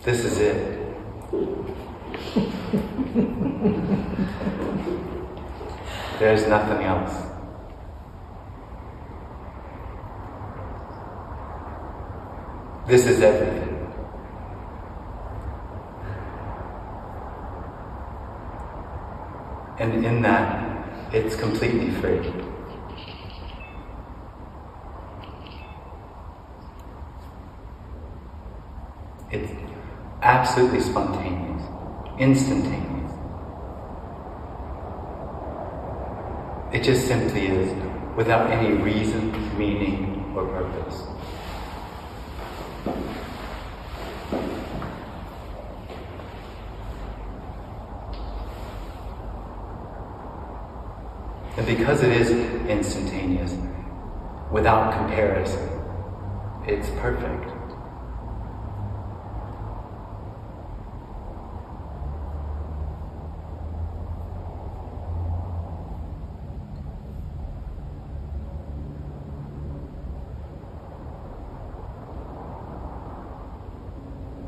This is it. There's nothing else. This is everything. And in that, it's completely free. It's absolutely spontaneous, instantaneous. It just simply is, without any reason, meaning, or purpose. And because it is instantaneous, without comparison, it's perfect.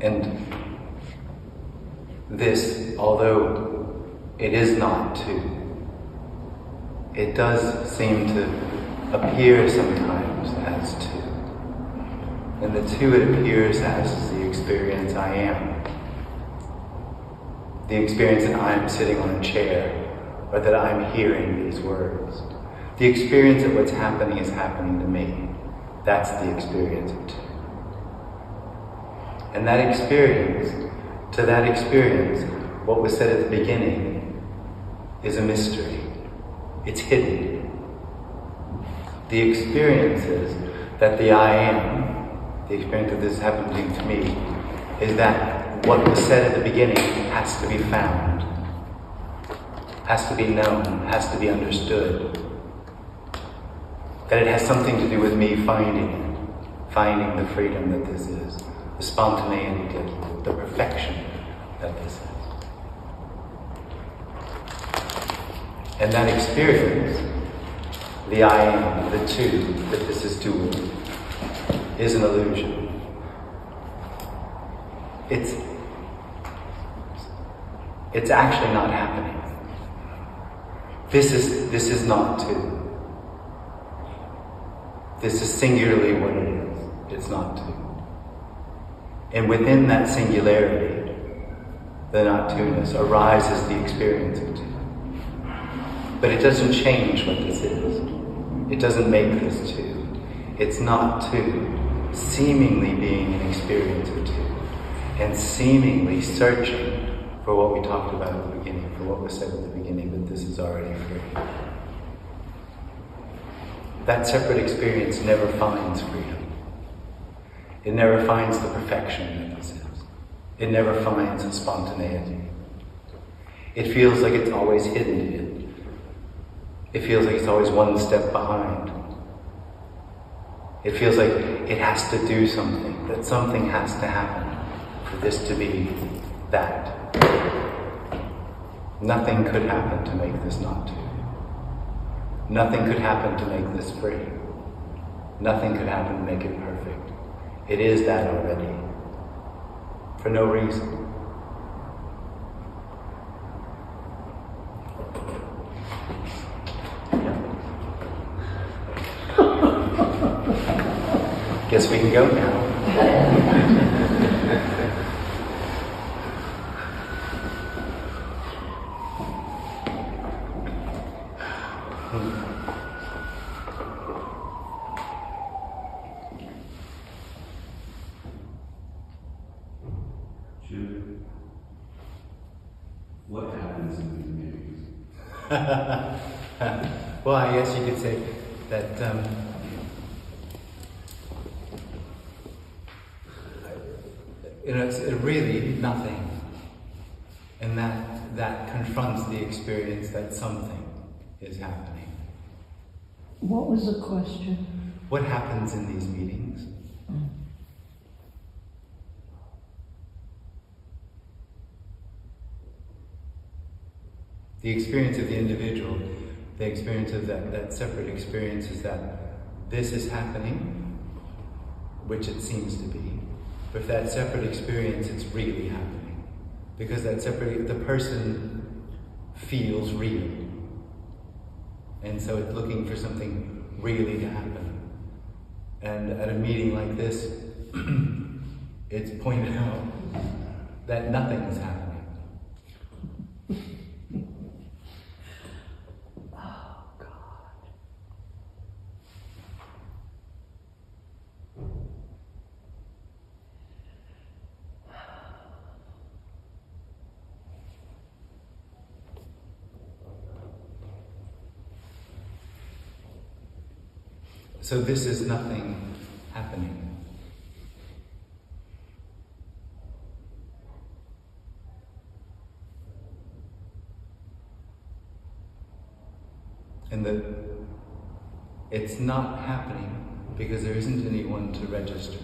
And this, although it is not two, it does seem to appear sometimes as two. And the two it appears as is the experience I am. The experience that I'm sitting on a chair, or that I'm hearing these words. The experience that what's happening is happening to me. That's the experience of two. And that experience, to that experience, what was said at the beginning is a mystery. It's hidden. The experiences that the I am, the experience that this is happening to me, is that what was said at the beginning has to be found, has to be known, has to be understood. That it has something to do with me finding it, finding the freedom that this is, the spontaneity, the perfection that this is. And that experience, the I am, the two, that this is dual, is an illusion. It's actually not happening. This is not two. This is singularly what it is. It's not two. And within that singularity, the not-two-ness, arises the experience of two. But it doesn't change what this is. It doesn't make this two. It's not two, seemingly being an experience of two, and seemingly searching for what we talked about at the beginning, for what was said at the beginning, that this is already free. That separate experience never finds freedom. It never finds the perfection that this is. It never finds spontaneity. It feels like it's always hidden. It feels like it's always one step behind. It feels like it has to do something, that something has to happen for this to be that. Nothing could happen to make this not two. Nothing could happen to make this free. Nothing could happen to make it perfect. It is that already, for no reason. Guess we can go now. What happens in these meetings? Well, I guess you could say that it's really nothing, and that confronts the experience that something is happening. What was the question? What happens in these meetings? The experience of the individual, the experience of that separate experience is that this is happening, which it seems to be, With that separate experience, it's really happening. Because the person feels real. And so it's looking for something really to happen. And at a meeting like this, it's pointed out that nothing is happening. Oh, God. So this is nothing happening. And it's not happening because there isn't anyone to register it.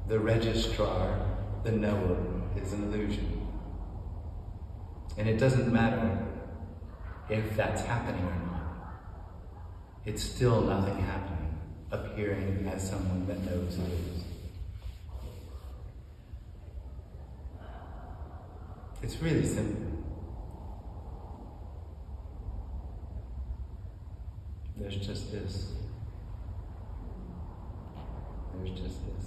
The registrar, the knower, is an illusion. And it doesn't matter if that's happening or not. It's still nothing happening, appearing as someone that knows it is. It's really simple. There's just this. There's just this.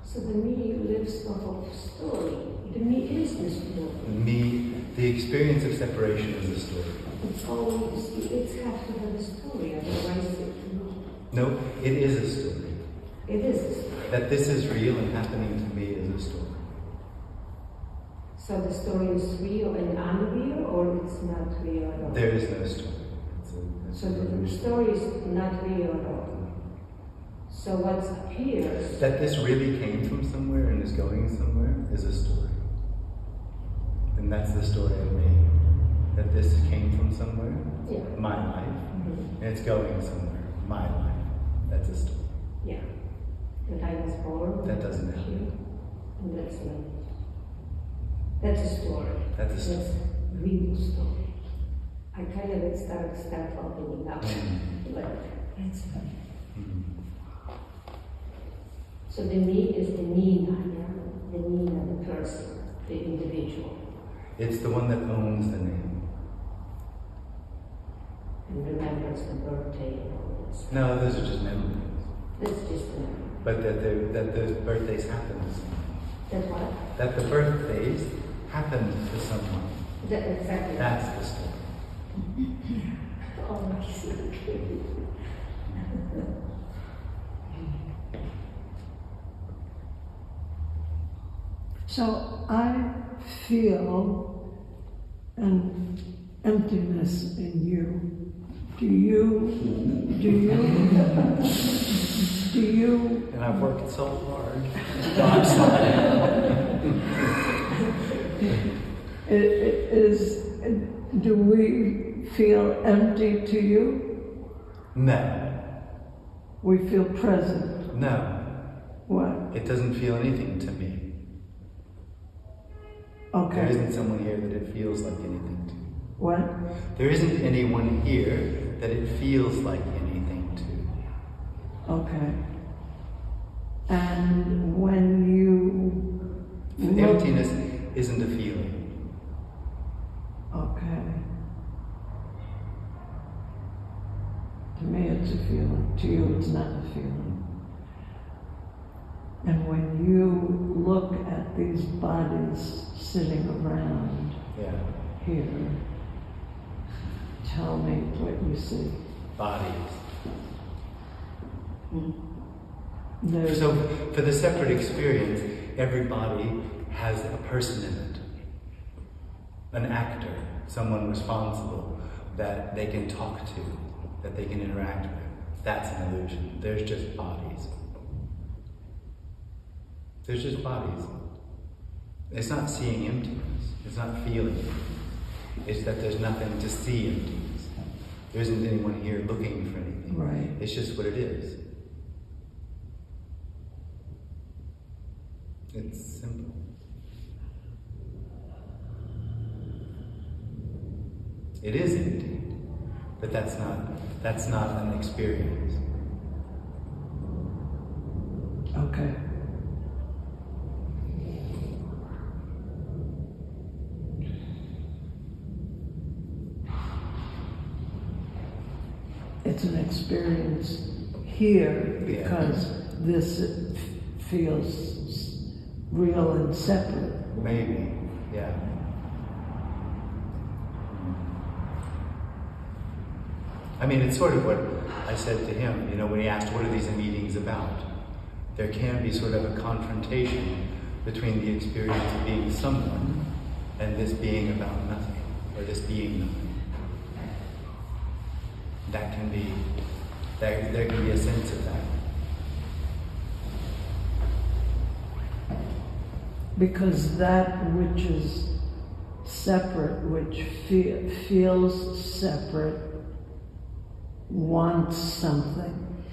So the me lives off of story. The me is the story. The experience of separation is the story. It's always, it has to have a story, otherwise it cannot. No, it is a story. It is a story. That this is real and happening to me is a story. So the story is real and unreal, or it's not real at all? There is no story. So the story is not real at all. So what appears... That this really came from somewhere and is going somewhere is a story. And that's the story of me. That this came from somewhere, Yeah. my life, and it's going somewhere, my life. That's a story. Yeah. That I was born. That doesn't happen. Here, and that's not. That's a story. That's a story. That's a real story. I kind of start opening up. Like, that's funny. So the me is the Nina, yeah? The Nina, the person, the individual. It's the one that owns the name. And remembers the birthday and all this. No, those are just memories. That's just a memory. But that the birthdays happen to someone. That what? That the birthdays happen to someone. That, exactly. That's the story. Oh, I see. So I feel an emptiness in you. Do you? And I've worked so hard. Do we feel empty to you? No. We feel present. No. What? It doesn't feel anything to me. Okay. There isn't someone here that it feels like anything to. What? There isn't anyone here that it feels like anything to. Okay. And when you Emptiness isn't a feeling. Okay. To me it's a feeling. To you it's not a feeling. And when you look at these bodies sitting around here, tell me what you see. Bodies. There's So for the separate experience, every body has a person in it. An actor, someone responsible that they can talk to, that they can interact with. That's an illusion. There's just bodies. There's just bodies. It's not seeing emptiness. It's not feeling emptiness. It's that there's nothing to see emptiness. There isn't anyone here looking for anything. Right. It's just what it is. It's simple. It is empty, but that's not an experience. Okay. It's an experience here because this feels real and separate. Maybe, yeah. I mean, it's sort of what I said to him, when he asked, what are these meetings about? There can be sort of a confrontation between the experience of being someone and this being about nothing, or this being nothing. That can be, there can be a sense of that. Because that which is separate, which feels separate, wants something.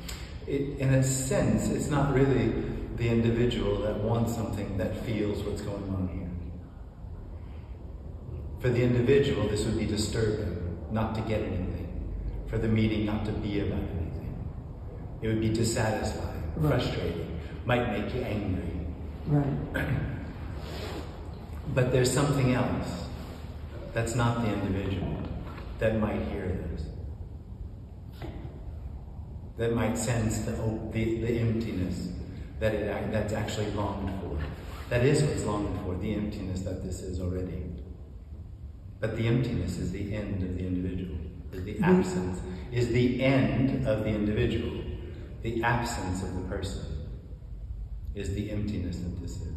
In a sense, it's not really the individual that wants something that feels what's going on here. For the individual, this would be disturbing, not to get anything. For the meeting not to be about anything. It would be dissatisfying, frustrating, might make you angry. Right. But there's something else that's not the individual that might hear this. That might sense the emptiness that's actually longed for. That is what's longed for, the emptiness that this is already. But the emptiness is the end of the individual. The absence is the end of the individual. The absence of the person is the emptiness that this is.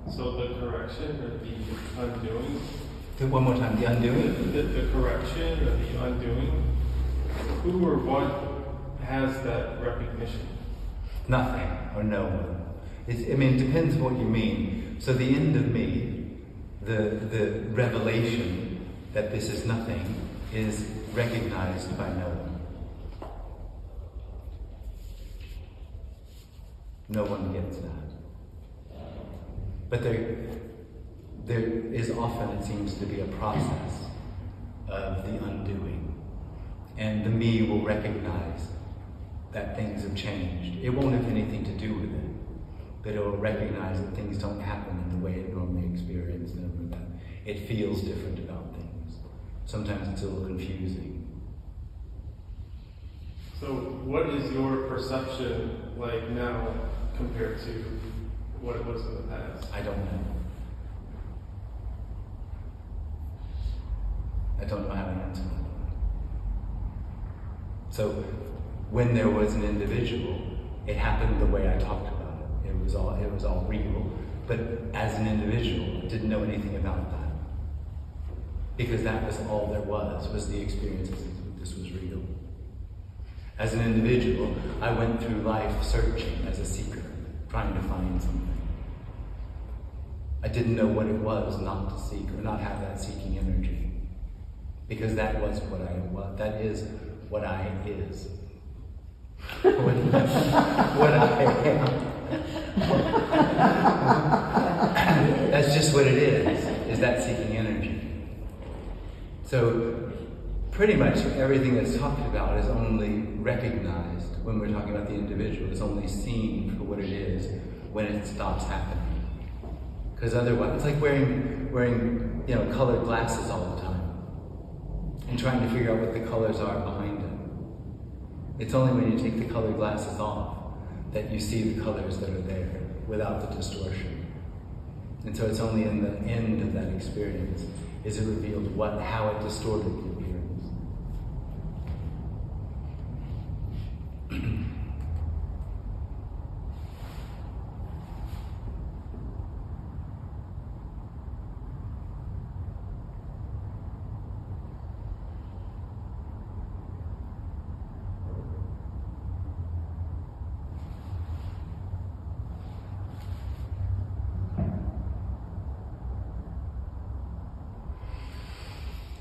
So the correction or the undoing? One more time, the undoing? The correction or the undoing? Who or what has that recognition? Nothing or no one. It depends what you mean. So the end of me, the revelation that this is nothing, is recognized by no one. No one gets that. But there is often, it seems to be, a process of the undoing. And the me will recognize that things have changed. It won't have anything to do with it, but it will recognize that things don't happen in the way it normally experienced them, or that it feels different about things. Sometimes it's a little confusing. So what is your perception like now compared to what it was in the past? I don't know. I don't know how to answer that. So when there was an individual, it happened the way I talked about it. It was all real. But as an individual, I didn't know anything about that. Because that was all there was the experience that this was real. As an individual, I went through life searching as a seeker, trying to find something. I didn't know what it was not to seek or not have that seeking energy. Because that was what I was. That is what I is. What I am. That's just what it is that seeking energy. So pretty much everything that's talked about is only recognized when we're talking about the individual, is only seen for what it is when it stops happening. Because otherwise, it's like wearing colored glasses all the time and trying to figure out what the colors are behind it. It's only when you take the colored glasses off that you see the colors that are there without the distortion. And so it's only in the end of that experience is it revealed how it distorted the appearance.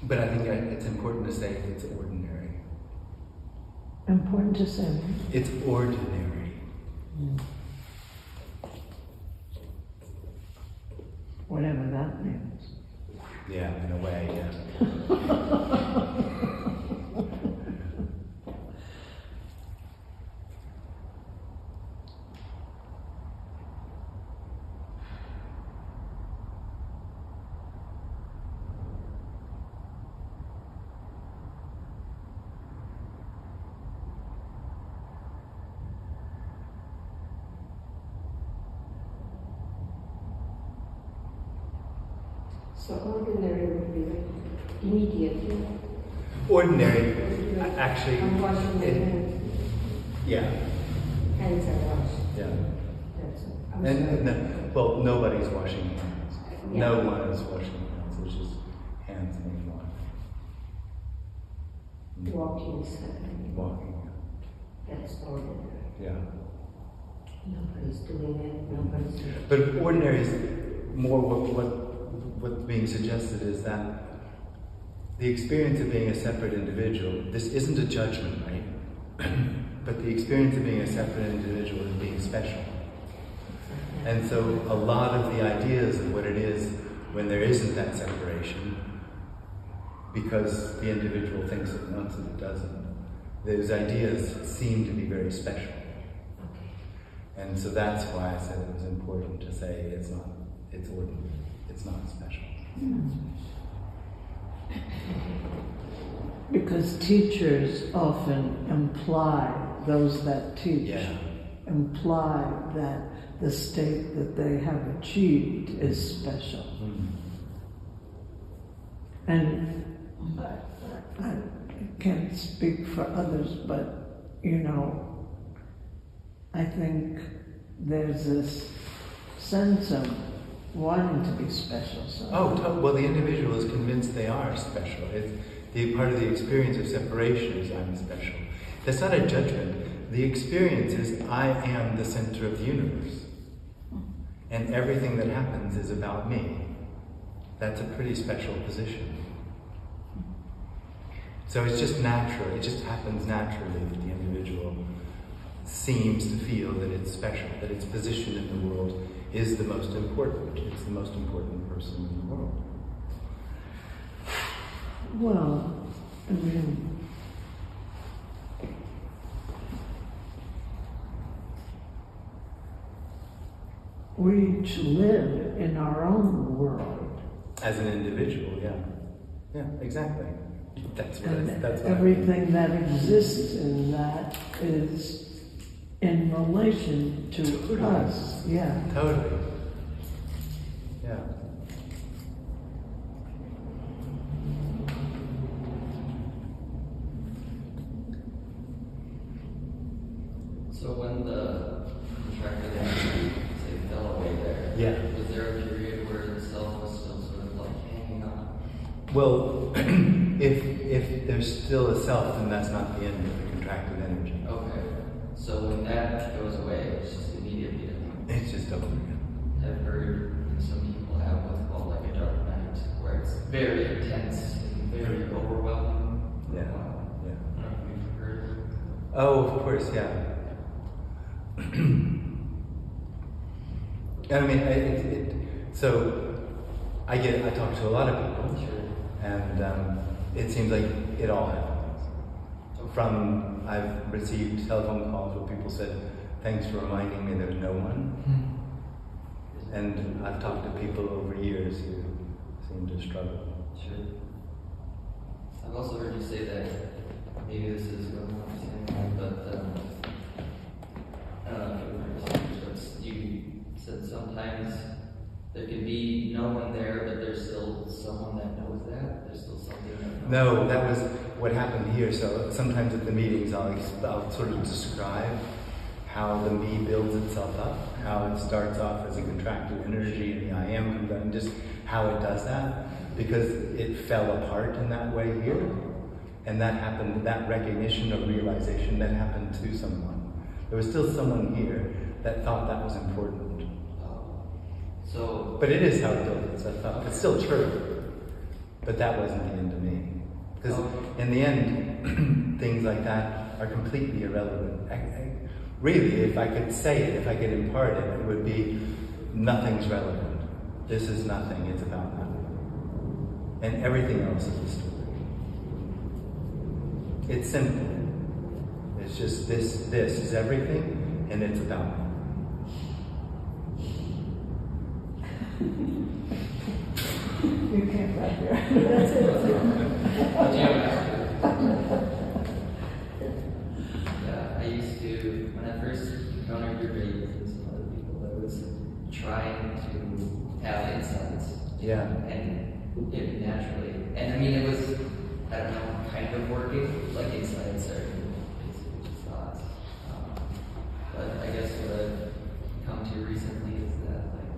But I think it's important to say it's ordinary. Important to say. It's ordinary. Whatever that means. Yeah, in a way, yeah. So ordinary would be like immediately. Ordinary, actually. I'm washing my hands. Yeah, Hands are washed. yeah. That's all. I'm And sorry. no, well, nobody's washing hands. Yeah. No one is washing hands. It's just hands being washed. Walking is happening. Walking. That's ordinary. Yeah. Nobody's doing it. Nobody's doing it. But ordinary is more what's being suggested is that the experience of being a separate individual, this isn't a judgment, right? But the experience of being a separate individual is being special. And so a lot of the ideas of what it is when there isn't that separation, because the individual thinks it wants it, it doesn't, those ideas seem to be very special. And so that's why I said it was important to say it's not, it's ordinary, it's not special. Because teachers often imply, those that teach, imply that the state that they have achieved is special. And I can't speak for others, but, you know, I think there's this sense of wanting to be special. So. Well, the individual is convinced they are special. It's part of the experience of separation is I'm special. That's not a judgment. The experience is I am the center of the universe. And everything that happens is about me. That's a pretty special position. So it's just natural. It just happens naturally that the individual seems to feel that it's special, that its position in the world is the most important. It's the most important person in the world. Well, I mean, we each live in our own world. As an individual, yeah. Yeah, exactly. That's what everything that exists in that is in relation to us. Yeah. Totally. Yeah. So when the contracted energy, say, fell away there, was there a period where the self was still sort of like hanging on? Well, if there's still a self, then that's not the end of the contracted energy. Okay. So when that goes away, it's just immediately different. It's just over again. I've heard some people have what's called like a dark night, where it's very intense and very overwhelming. Yeah. I don't know if you've heard of it. Oh, of course, yeah. I mean, so I talk to a lot of people, and it seems like it all happens. I've received telephone calls where people said, "Thanks for reminding me there's no one." And I've talked to people over years who seem to struggle. Sure. I've also heard you say that maybe this is what I'm saying, but I don't know if you remember, but you said sometimes there can be no one there, but there's still someone that knows that. There's still something that knows. No, that was what happened here. So sometimes at the meetings, I'll sort of describe how the me builds itself up, how it starts off as a contracted energy and the I am comes out, and just how it does that, because it fell apart in that way here. And that happened, that recognition of realization, that happened to someone. There was still someone here that thought that was important. So, but it is how it builds itself up. It's still true, but that wasn't the end of me. Because in the end, things like that are completely irrelevant. Really, if I could say it, if I could impart it, it would be nothing's relevant. This is nothing, it's about nothing. And everything else is a story. It's simple. It's just this is everything, and it's about nothing. You can't wrap your That's it. Yeah, I used to, when I first encountered your faith and some other people, I was trying to have insights. Yeah. And it naturally, and I mean, it was, I don't know, kind of working, like insights are basically just thoughts. But I guess what I've come to recently is that, like,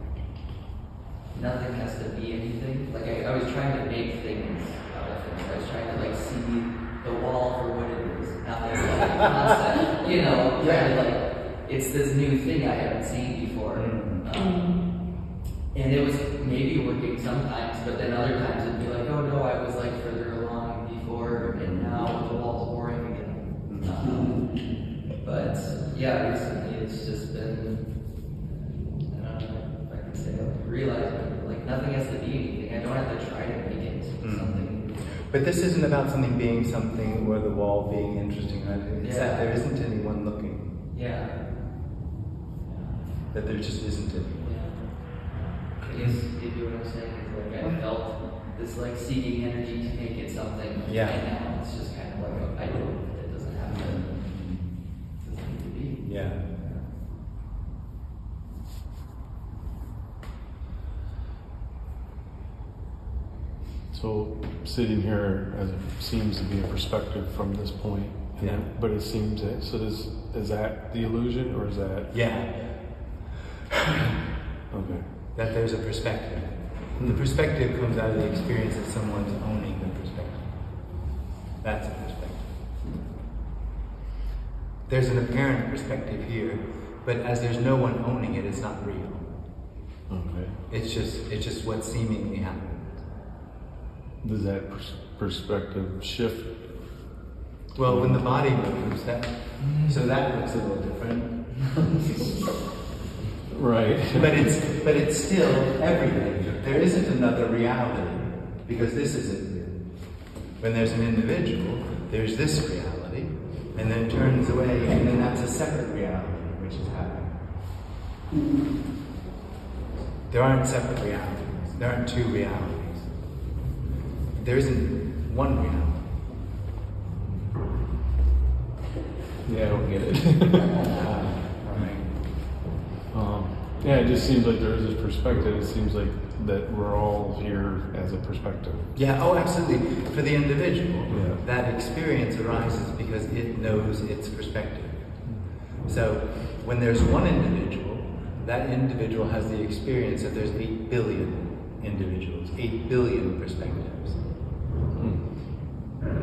nothing has to be anything. Like, I was trying to make things out of things. I was trying to, like, see the wall for what it is. Not this, like, constant, you know, kind of like, it's this new thing I haven't seen before. And it was maybe working sometimes, but then other times it'd be like, oh no, I was, like, further along before, and now the wall's boring again. But, yeah, recently it's just been, I don't know if I can say, like, realizing, like, nothing has to be anything. I don't have to try to make it something. But this isn't about something being something or the wall being interesting. Right? It's that there isn't anyone looking. Yeah. That there just isn't anyone. I guess you do what I'm saying. Is like I felt this like seeking energy to make it something. Yeah. And now it's just kind of like I don't. It doesn't have to. It doesn't need to be. Yeah. So sitting here as it seems to be a perspective from this point. Yeah. But it seems that, so is that the illusion or is that? Yeah. Okay. That there's a perspective. The perspective comes out of the experience that someone's owning the perspective. That's a perspective. There's an apparent perspective here, but as there's no one owning it, it's not real. Okay. It's just what seemingly happened. Does that perspective shift? Well, when the body moves, that looks a little different. Right. But it's still everything. There isn't another reality because this isn't real. When there's an individual, there's this reality, and then it turns away, and then that's a separate reality which is happening. There aren't separate realities. There aren't two realities. There isn't one reality. Yeah, I don't get it. Right. Yeah, it just seems like there is this perspective. It seems like that we're all here as a perspective. Yeah, oh, absolutely. For the individual, Yeah. that experience arises because it knows its perspective. So when there's one individual, that individual has the experience that there's 8 billion individuals, 8 billion perspectives.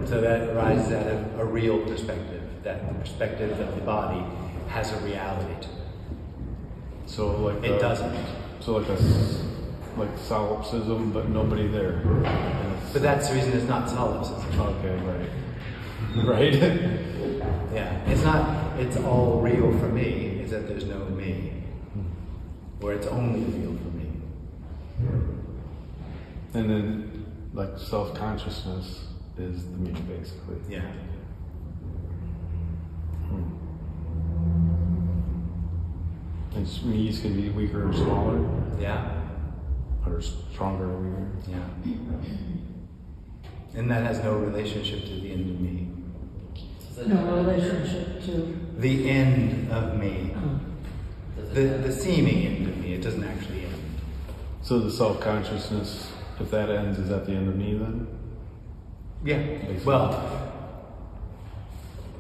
So that arises out of a real perspective, that the perspective of the body has a reality to it. So like It doesn't. So like solipsism, but nobody there. But that's the reason it's not solipsism. Okay, right. Right. Yeah, it's all real for me, it's that there's no me. Or it's only real for me. And then like self-consciousness is the me, basically. Yeah. And me's can be weaker or smaller, Yeah. or stronger or weaker. Yeah. And that has no relationship to the end of me. No relationship to. The end of me. Does it The seeming end of me. It doesn't actually end. So the self-consciousness, if that ends, is that the end of me then? Yeah. Basically. Well,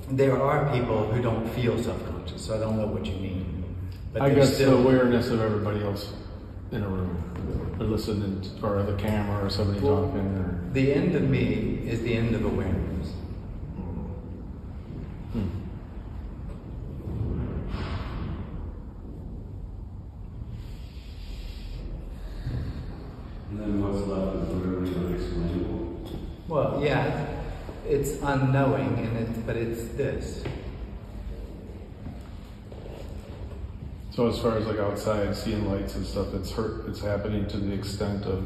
there are people who don't feel self-conscious, so I don't know what you mean. But I there's guess the awareness of everybody else in a room, or listening, or the camera, or somebody talking, or. The end of me is the end of awareness. And then what's left is literally unexplainable. Well, yeah, It's unknowing, but it's this. So as far as like outside seeing lights and stuff, it's happening to the extent of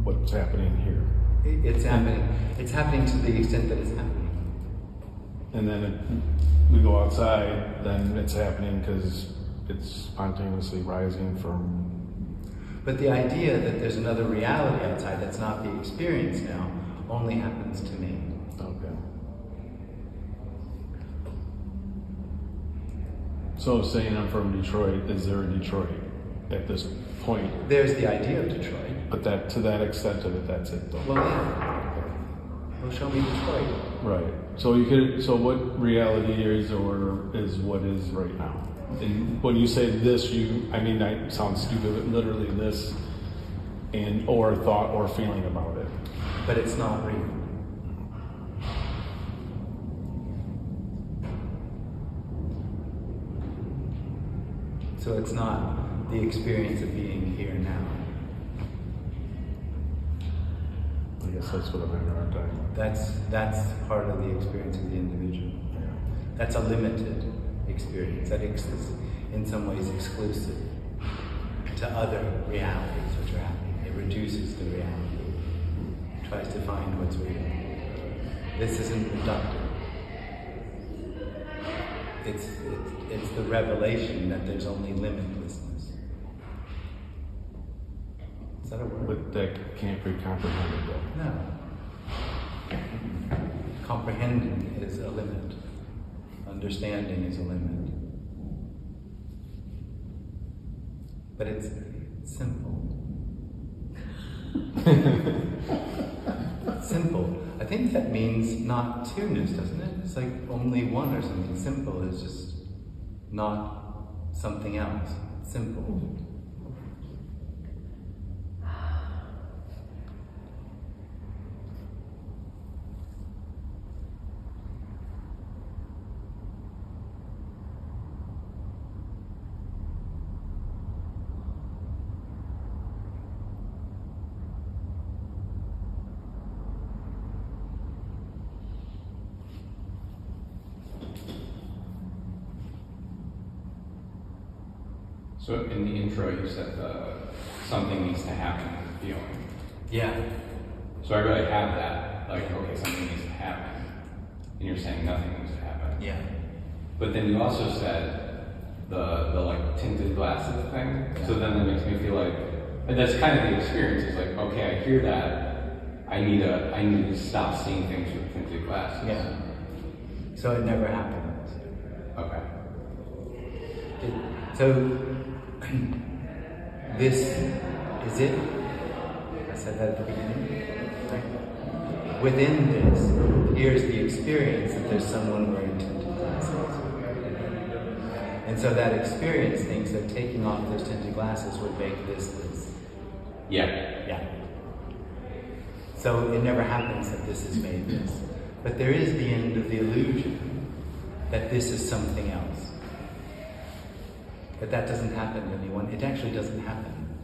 what's happening here. It's happening. It's happening to the extent that it's happening. And then we go outside, then it's happening because it's spontaneously rising from. But the idea that there's another reality outside that's not the experience now only happens to me. Okay. So saying I'm from Detroit, is there a Detroit at this point? There's the idea of Detroit. But that to that extent of it, that's it though. Well, yeah. Well, show me Detroit. Right. So you could. So what reality is or is what is right now? And when you say this, I mean, I sound stupid, but literally this, and or thought or feeling about it. But it's not real. So it's not the experience of being here now. I guess that's what I'm having a hard time. That's part of the experience of the individual. Yeah. That's a limited experience. That is in some ways exclusive to other realities which are happening. It reduces the reality. It tries to find what's real. This isn't reductive. It's the revelation that there's only limitlessness. Is that a word? But that can't be comprehended though. No. Comprehending is a limit. Understanding is a limit. But it's simple. Simple. I think that means not two-ness, doesn't it? It's like only one or something. Simple is just not something else. Simple. So in the intro, you said something needs to happen with the feeling. Yeah. So I really have that, like, okay, something needs to happen. And you're saying nothing needs to happen. Yeah. But then you also said the like tinted glasses thing. So then that makes me feel like, and that's kind of the experience. It's like, okay, I hear that. I need to stop seeing things with tinted glasses. Yeah. So it never happens. Okay. So this is it. I said that at the beginning. Right? Within this, here's the experience that there's someone wearing tinted glasses. And so that experience thinks that taking off those tinted glasses would make this. Yeah. Yeah. So it never happens that this is made this. But there is the end of the illusion that this is something else. But that doesn't happen to anyone. It actually doesn't happen.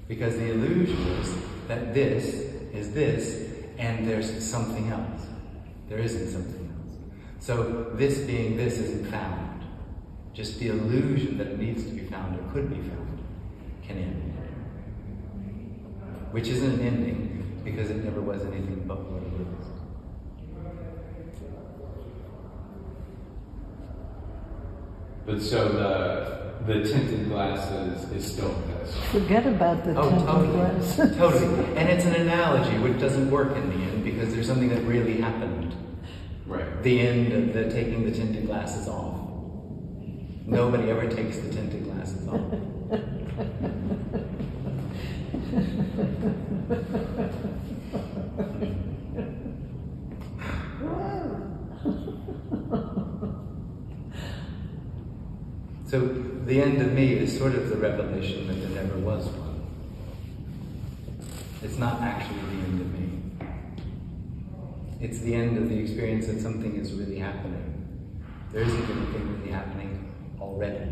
Because the illusion is that this is this, and there's something else. There isn't something else. So this being this isn't found. Just the illusion that it needs to be found or could be found can end. Which isn't an ending, because it never was anything but what it is. But so the tinted glasses is still this. Forget about the tinted glasses. Totally. And it's an analogy which doesn't work in the end because there's something that really happened. Right. The end of the taking the tinted glasses off. Nobody ever takes the tinted glasses off. So the end of me is sort of the revelation that there never was one. It's not actually the end of me. It's the end of the experience that something is really happening. There isn't anything really happening already.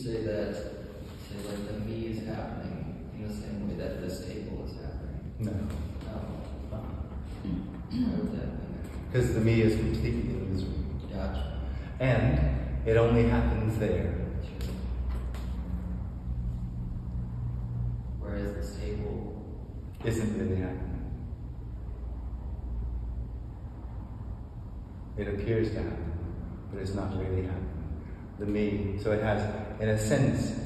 say that, say like the me is happening in the same way that this table is happening? No. No. Why would that be? Because the me is completely illusory. Gotcha. And it only happens there. Whereas this table Isn't really happening. It appears to happen, but it's not really happening. The me, so it has, in a sense,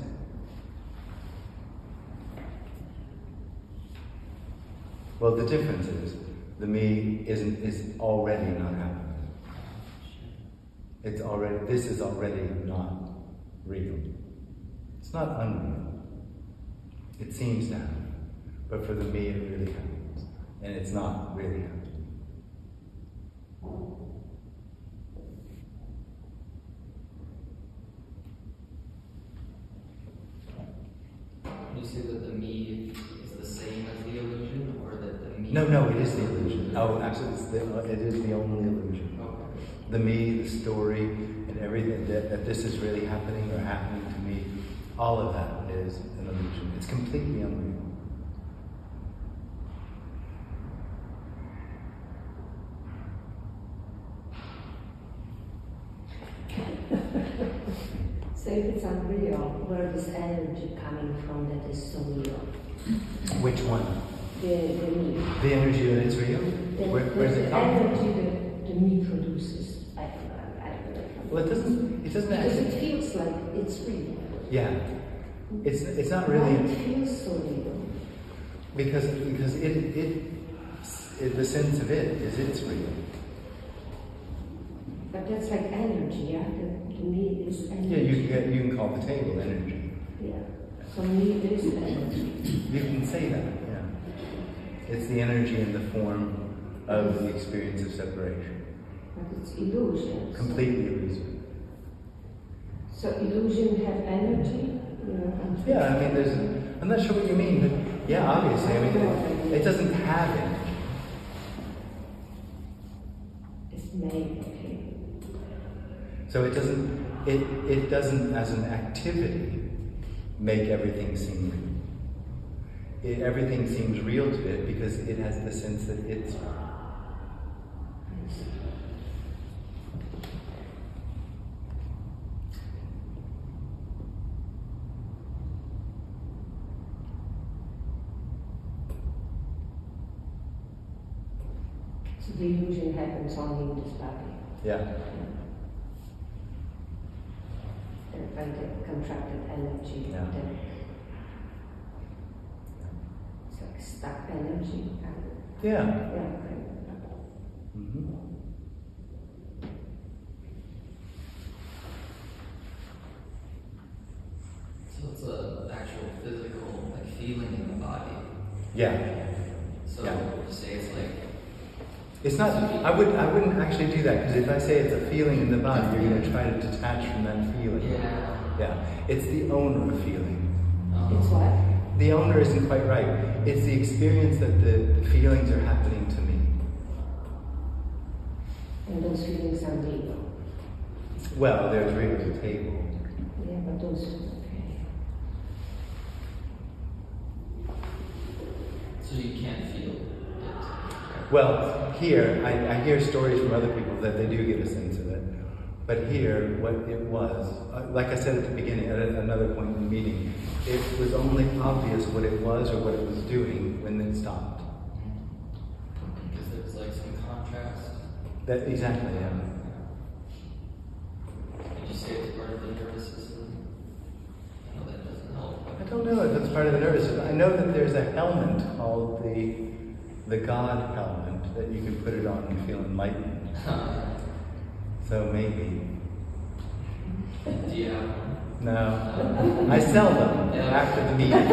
well, the difference is, the me is already not happening. It's already, this is already not real. It's not unreal. It seems to happen, but for the me it really happens, and it's not really happening. you say that the me is the same as the illusion, or that the me? No, it is the illusion. Oh, actually, it is the only illusion. Okay. The me, the story, and everything, that this is really happening or happening to me, all of that is an illusion. It's completely unreal. So if it's unreal, where is energy coming from that is so real? Which one? The me. The energy that it's real? Where's it the come energy from? that the me produces. I don't know. Well, it doesn't Because actually, it feels like it's real. yeah. It's not Why really, it feels so real? because the sense of it is it's real. But that's like energy, yeah? The me is energy. Yeah, you can call the table energy. Yeah. So me is energy. You can say that, yeah. It's the energy in the form of the experience of separation. But it's illusion. Completely illusory. So illusion have energy? You know, Yeah, I mean, I'm not sure what you mean, but yeah, obviously, I mean, it doesn't have energy. it's made, okay. So it doesn't as an activity make everything seem real. Everything seems real to it because it has the sense that it's real. So the illusion happens only in this body. Yeah. And by the contracted energy, Yeah. then it's like stuck energy. Yeah. Yeah, okay. Mm-hmm. So it's an actual physical like feeling in the body. Yeah. So Yeah. you say it's like It's not, I wouldn't actually do that, because if I say it's a feeling in the body, you're going to try to detach from that feeling. Yeah. It's the owner of feeling. It's what? The owner isn't quite right. It's the experience that the feelings are happening to me. And those feelings are real. Well, there's really the table. Yeah, but those, okay. so you can't feel it. Well, here, I hear stories from other people that they do get a sense of it. But here, what it was, like I said at the beginning, at another point in the meeting, it was only obvious what it was or what it was doing when it stopped. Because there's like some contrast. That exactly, yeah. Did you say it's part of the nervous system? I know that doesn't help. I don't know if it's part of the nervous system. I know that there's a helmet called the God helmet that you can put it on and feel enlightened. So maybe. Do you have one? No. I sell them after the meeting.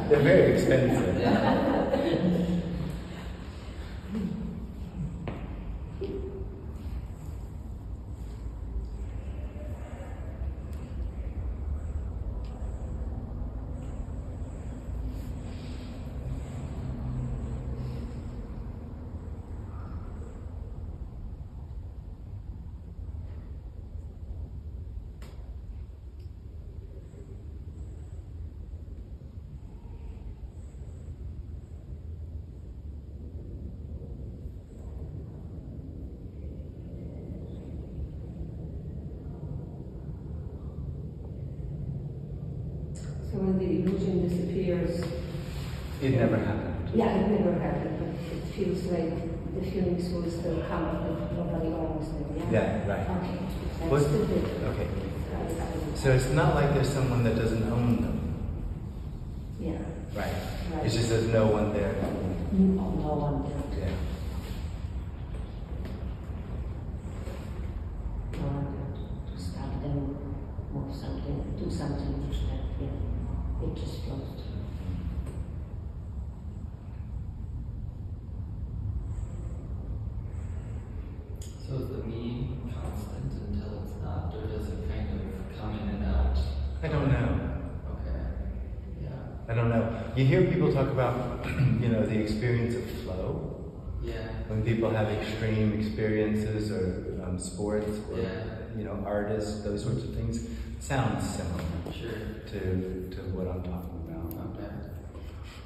They're very expensive. Yeah. So when the illusion disappears, It never happened. yeah, it never happened, but it feels like the feelings will still come, but nobody owns them. Yeah, right. Okay. That's What- the difference. okay. Right. So it's not like there's someone that doesn't own them. Yeah. Right. Right. It's just there's no one there. No one there. Yeah. No one there to stop them, move something, do something that, yeah, it just flows. So is the me constant until it's not, or does it kind of come in and out? I don't know. Okay. Yeah. I don't know. You hear people talk about, the experience of flow. Yeah. When people have extreme experiences or sports or, Yeah. artists, those sorts of things, it sounds similar Sure. to what I'm talking about. Okay.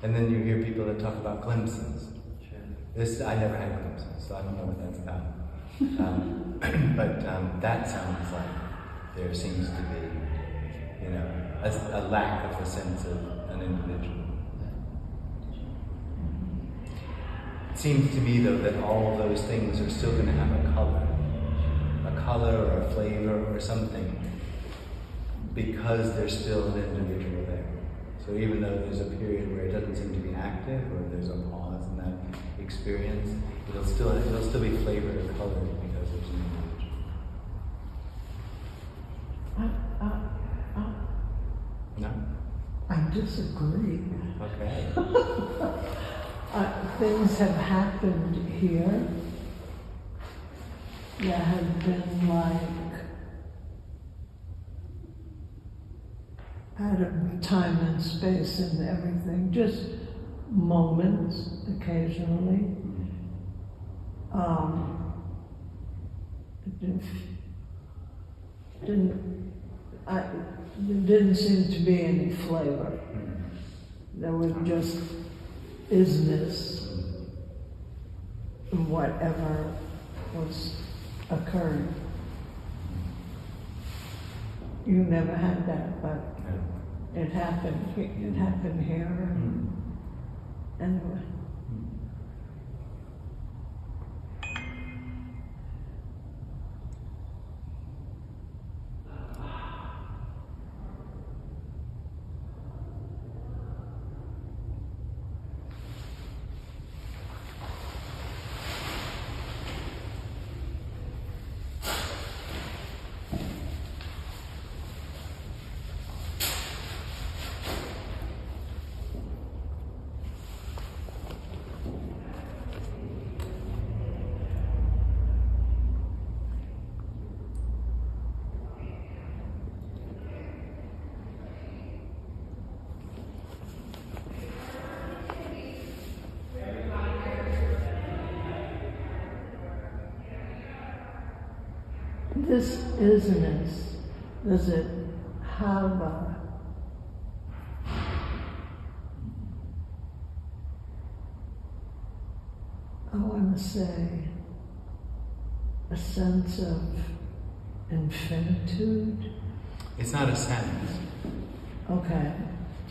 And then you hear people that talk about glimpses. Sure. I never had glimpses, so I don't know what that's about. But that sounds like there seems to be, a lack of a sense of an individual. It seems to me, though, that all those things are still going to have a color or a flavor or something, because there's still an individual there. So even though there's a period where it doesn't seem to be active, or there's a pause in that experience, it'll still be flavored or colored because there's an individual. No? I disagree. Okay. Things have happened here that have been like out of time and space and everything, just moments occasionally. There didn't seem to be any flavor. There was just isness in whatever was occurring. You never had that, but it happened. It happened here. Anyway. This isness, does it have I want to say, a sense of infinitude? It's not a sense. Okay,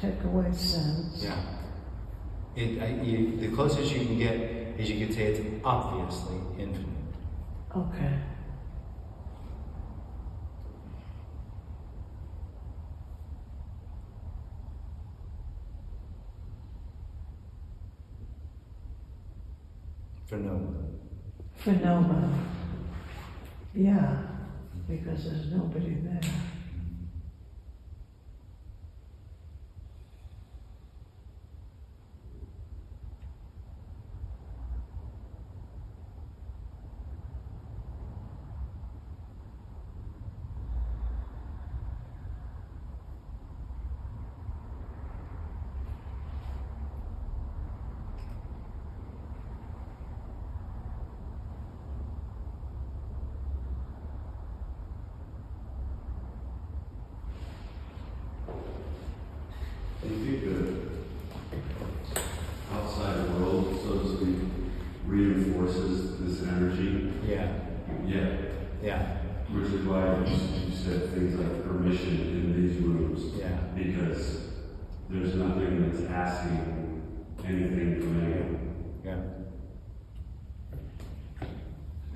take away sense. Yeah. The closest you can get is you could say it's obviously infinite. Okay. Phenomena. Yeah, because there's nobody there. Do you think the outside world, so to speak, reinforces this energy? Yeah. Yeah. Yeah. Which is why you said things like permission in these rooms. Yeah. Because anything from anyone. Yeah.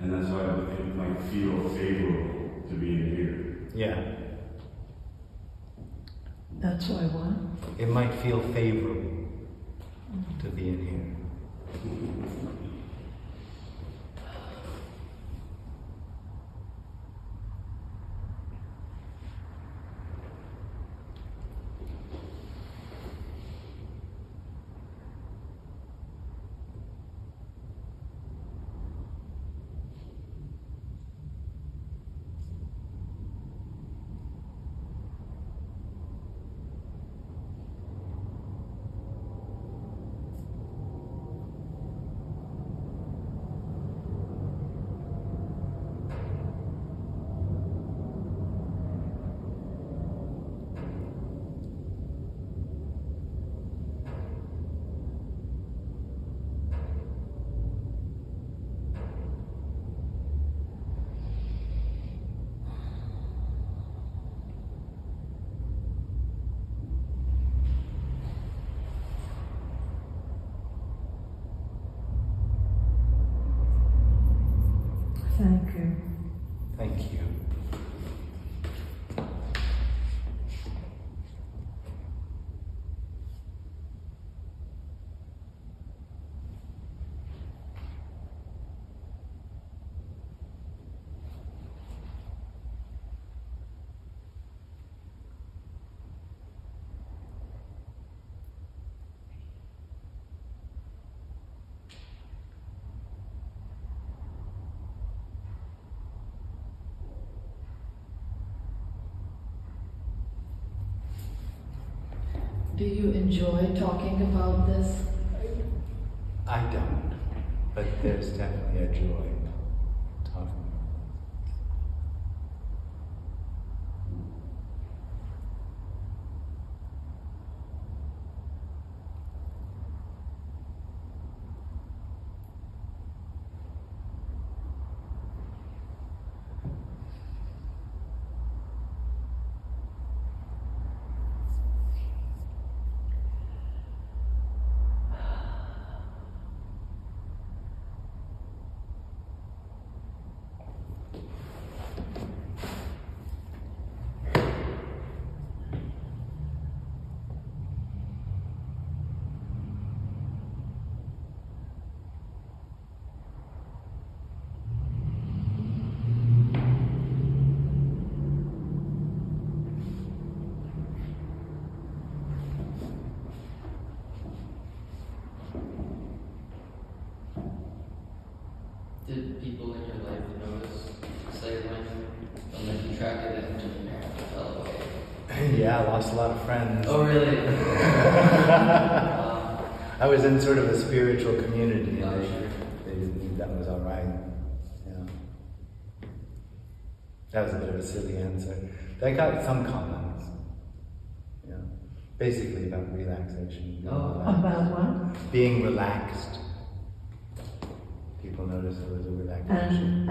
And that's why it might feel favorable to be in here. Yeah. That's why what? It might feel favorable to be in here. Thank you. Thank you. Do you enjoy talking about this? I don't, but there's definitely a joy talking about it. Did people in your life notice, say, when you attracted them to your parents fell away? Yeah, I lost a lot of friends. Oh, really? I was in sort of a spiritual community, Oh, and sure. they didn't think that was all right. Yeah. That was a bit of a silly answer. I got some comments. Yeah. Basically about relaxation. Oh. About what? Being relaxed. People noticed there was a relaxation.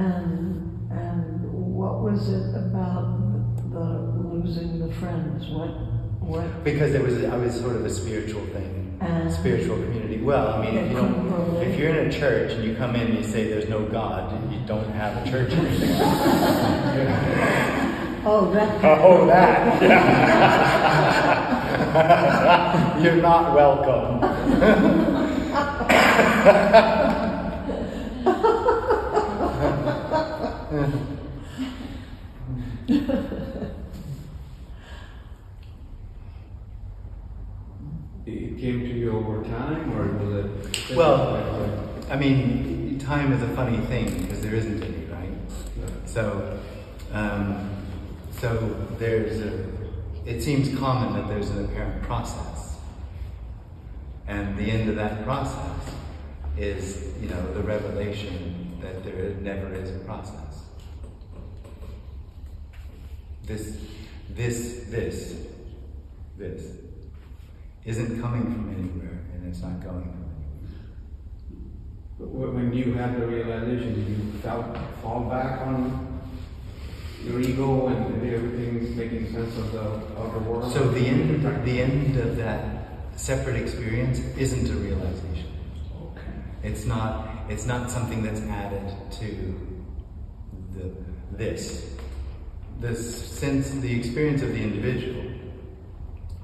And what was it about the losing the friends? What? Because I was sort of a spiritual thing, spiritual community. Well, I mean, if you're in a church and you come in and you say there's no God, you don't have a church anymore. Oh, that. Oh, that, yeah. You're not welcome. It came to you over time, or was it? Well, I mean, time is a funny thing because there isn't any, right? So it seems common that there's an apparent process, and the end of that process is, the revelation that there never is a process. This isn't coming from anywhere, and it's not going from anywhere. When you had the realization, did you fall back on your ego and everything's making sense of the world? So the end of that separate experience isn't a realization. Okay. It's not something that's added to this. The sense, the experience of the individual,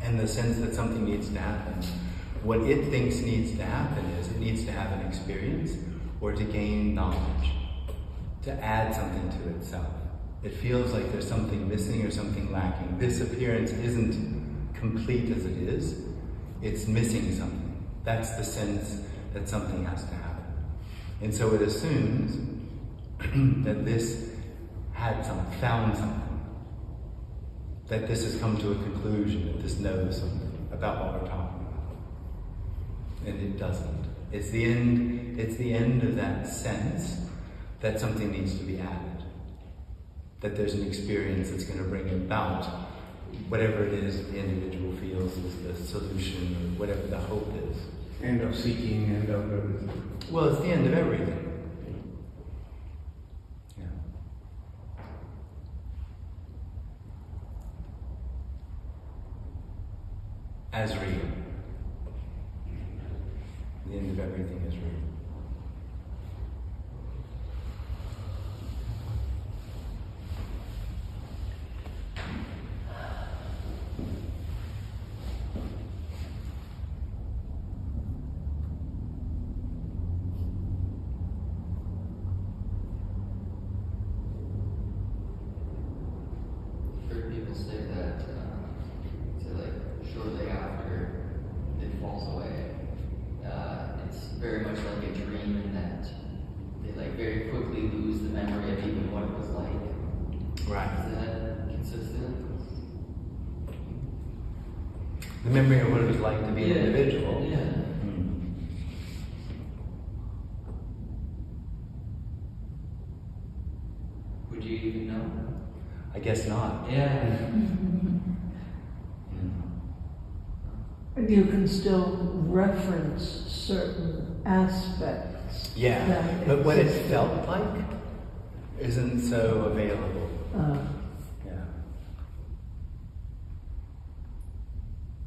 and the sense that something needs to happen. What it thinks needs to happen is it needs to have an experience or to gain knowledge, to add something to itself. It feels like there's something missing or something lacking. This appearance isn't complete as it is. It's missing something. That's the sense that something has to happen. And so it assumes that this had something, found something. That this has come to a conclusion, that this knows something about what we're talking about. And it doesn't. It's the end of that sense that something needs to be added. That there's an experience that's going to bring about whatever it is the individual feels is the solution or whatever the hope is. End of seeking, end of everything. Well, it's the end of everything. As real. The end of everything is real. Heard people say that, shortly after it falls away, it's very much like a dream in that they very quickly lose the memory of even what it was like. Right. Is that consistent? The memory of what it was like to be an individual. Yeah. Would you even know? I guess not. Yeah. And you can still reference certain aspects. Yeah, that but what it existed. felt like isn't so available. Yeah.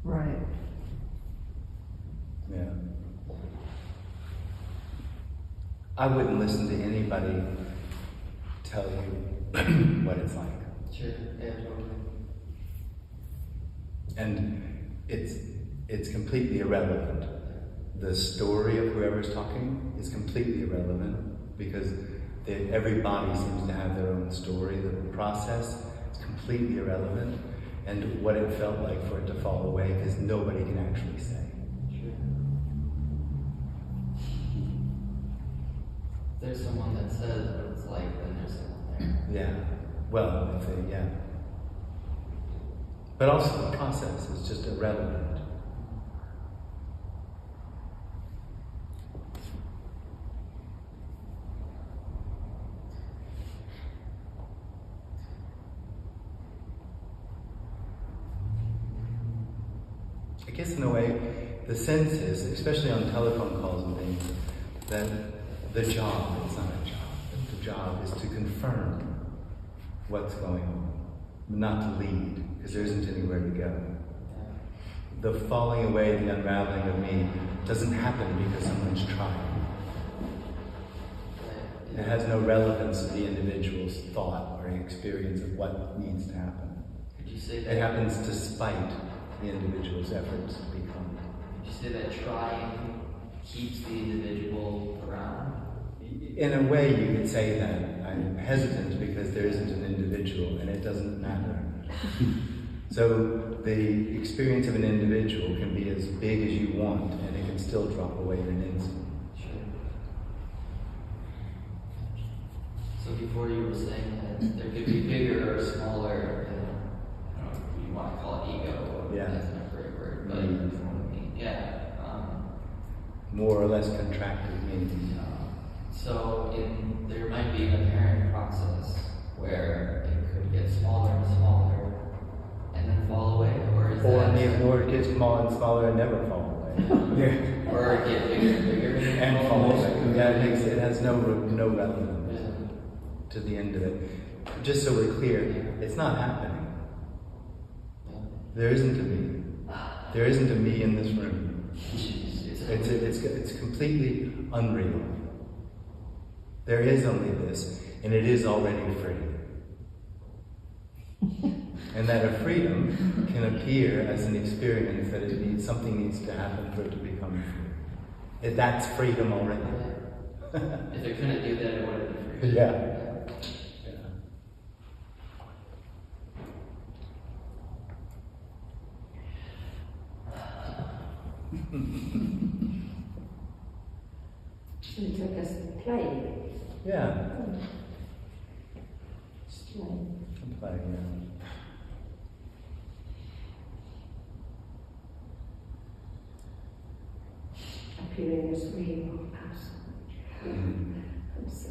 Right. Yeah. I wouldn't listen to anybody tell you what it's like. Sure. Yeah, totally. And it's completely irrelevant. The story of whoever's talking is completely irrelevant because everybody seems to have their own story. The process is completely irrelevant, and what it felt like for it to fall away because nobody can actually say. Sure. If there's someone that says what it's like, then there's someone there. Yeah. Well, yeah. But also the process is just irrelevant. I guess in a way, the sense is, especially on telephone calls and things, that the job is not a job. The job is to confirm what's going on, not to lead, because there isn't anywhere to go. The falling away, the unraveling of me doesn't happen because someone's trying. It has no relevance to the individual's thought or experience of what needs to happen. Could you say that? It happens despite the individual's efforts to become. Could you say that trying keeps the individual around? In a way, you could say that. I'm hesitant because there isn't an individual and it doesn't matter. So the experience of an individual can be as big as you want and it can still drop away in an instant. Sure. So before you were saying that there could be bigger or smaller, I don't know if you want to call it ego, or Yeah. that's not a great word, but yeah. More or less contracted meaning. So there might be an apparent process where it could get smaller and smaller and then fall away, or is that... Or it gets smaller and smaller and never fall away. Yeah. Or it get bigger and bigger And fall away. Yeah, it has no relevance to the end of it. Just so we're clear, it's not happening. There isn't a me. There isn't a me in this room. It's completely unreal. There is only this, and it is already free. And that a freedom can appear as an experience that something needs to happen for it to become free. That's freedom already. If it couldn't do that, it wouldn't be free. Yeah. So it's like us playing. Yeah. Just playing. Play, yeah. Appearing as real person. I'm so.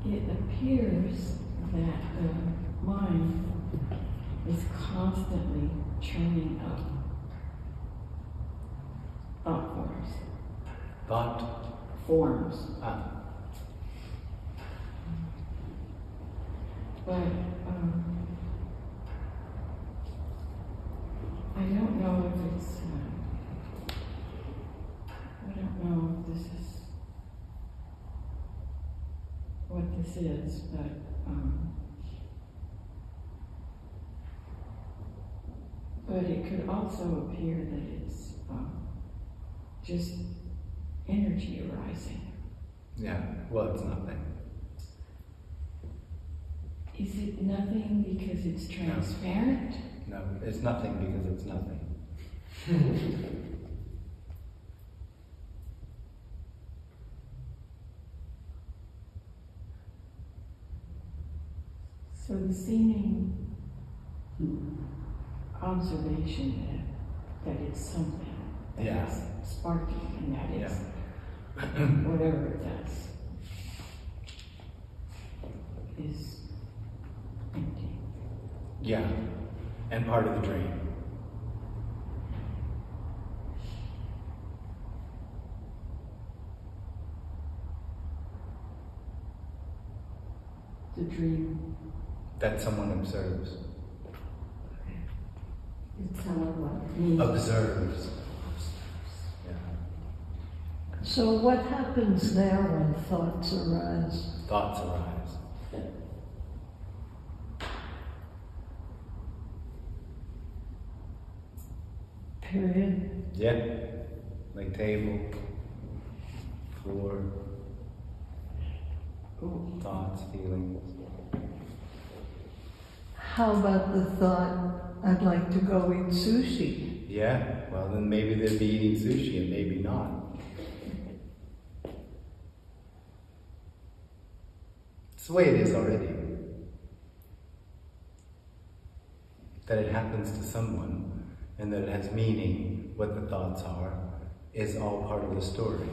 It appears that the mind is constantly churning up thought forms. Thought Forms. But I don't know if it's, I don't know if this is what this is, but it could also appear that it's just energy arising. Yeah, well, it's nothing. Is it nothing because it's transparent? No, it's nothing because it's nothing. So the seeming observation that it's something, that Yeah. it's sparking, and that it's whatever it does is empty. Yeah, and part of the dream. The dream. That someone observes. It's someone what? Observes. Yeah. So what happens there when thoughts arise? Thoughts arise. Period. Yeah. Like table, floor, thoughts, feelings. How about the thought, I'd like to go eat sushi? Yeah, well then maybe they'd be eating sushi and maybe not. It's the way it is already. That it happens to someone and that it has meaning, what the thoughts are, is all part of the story.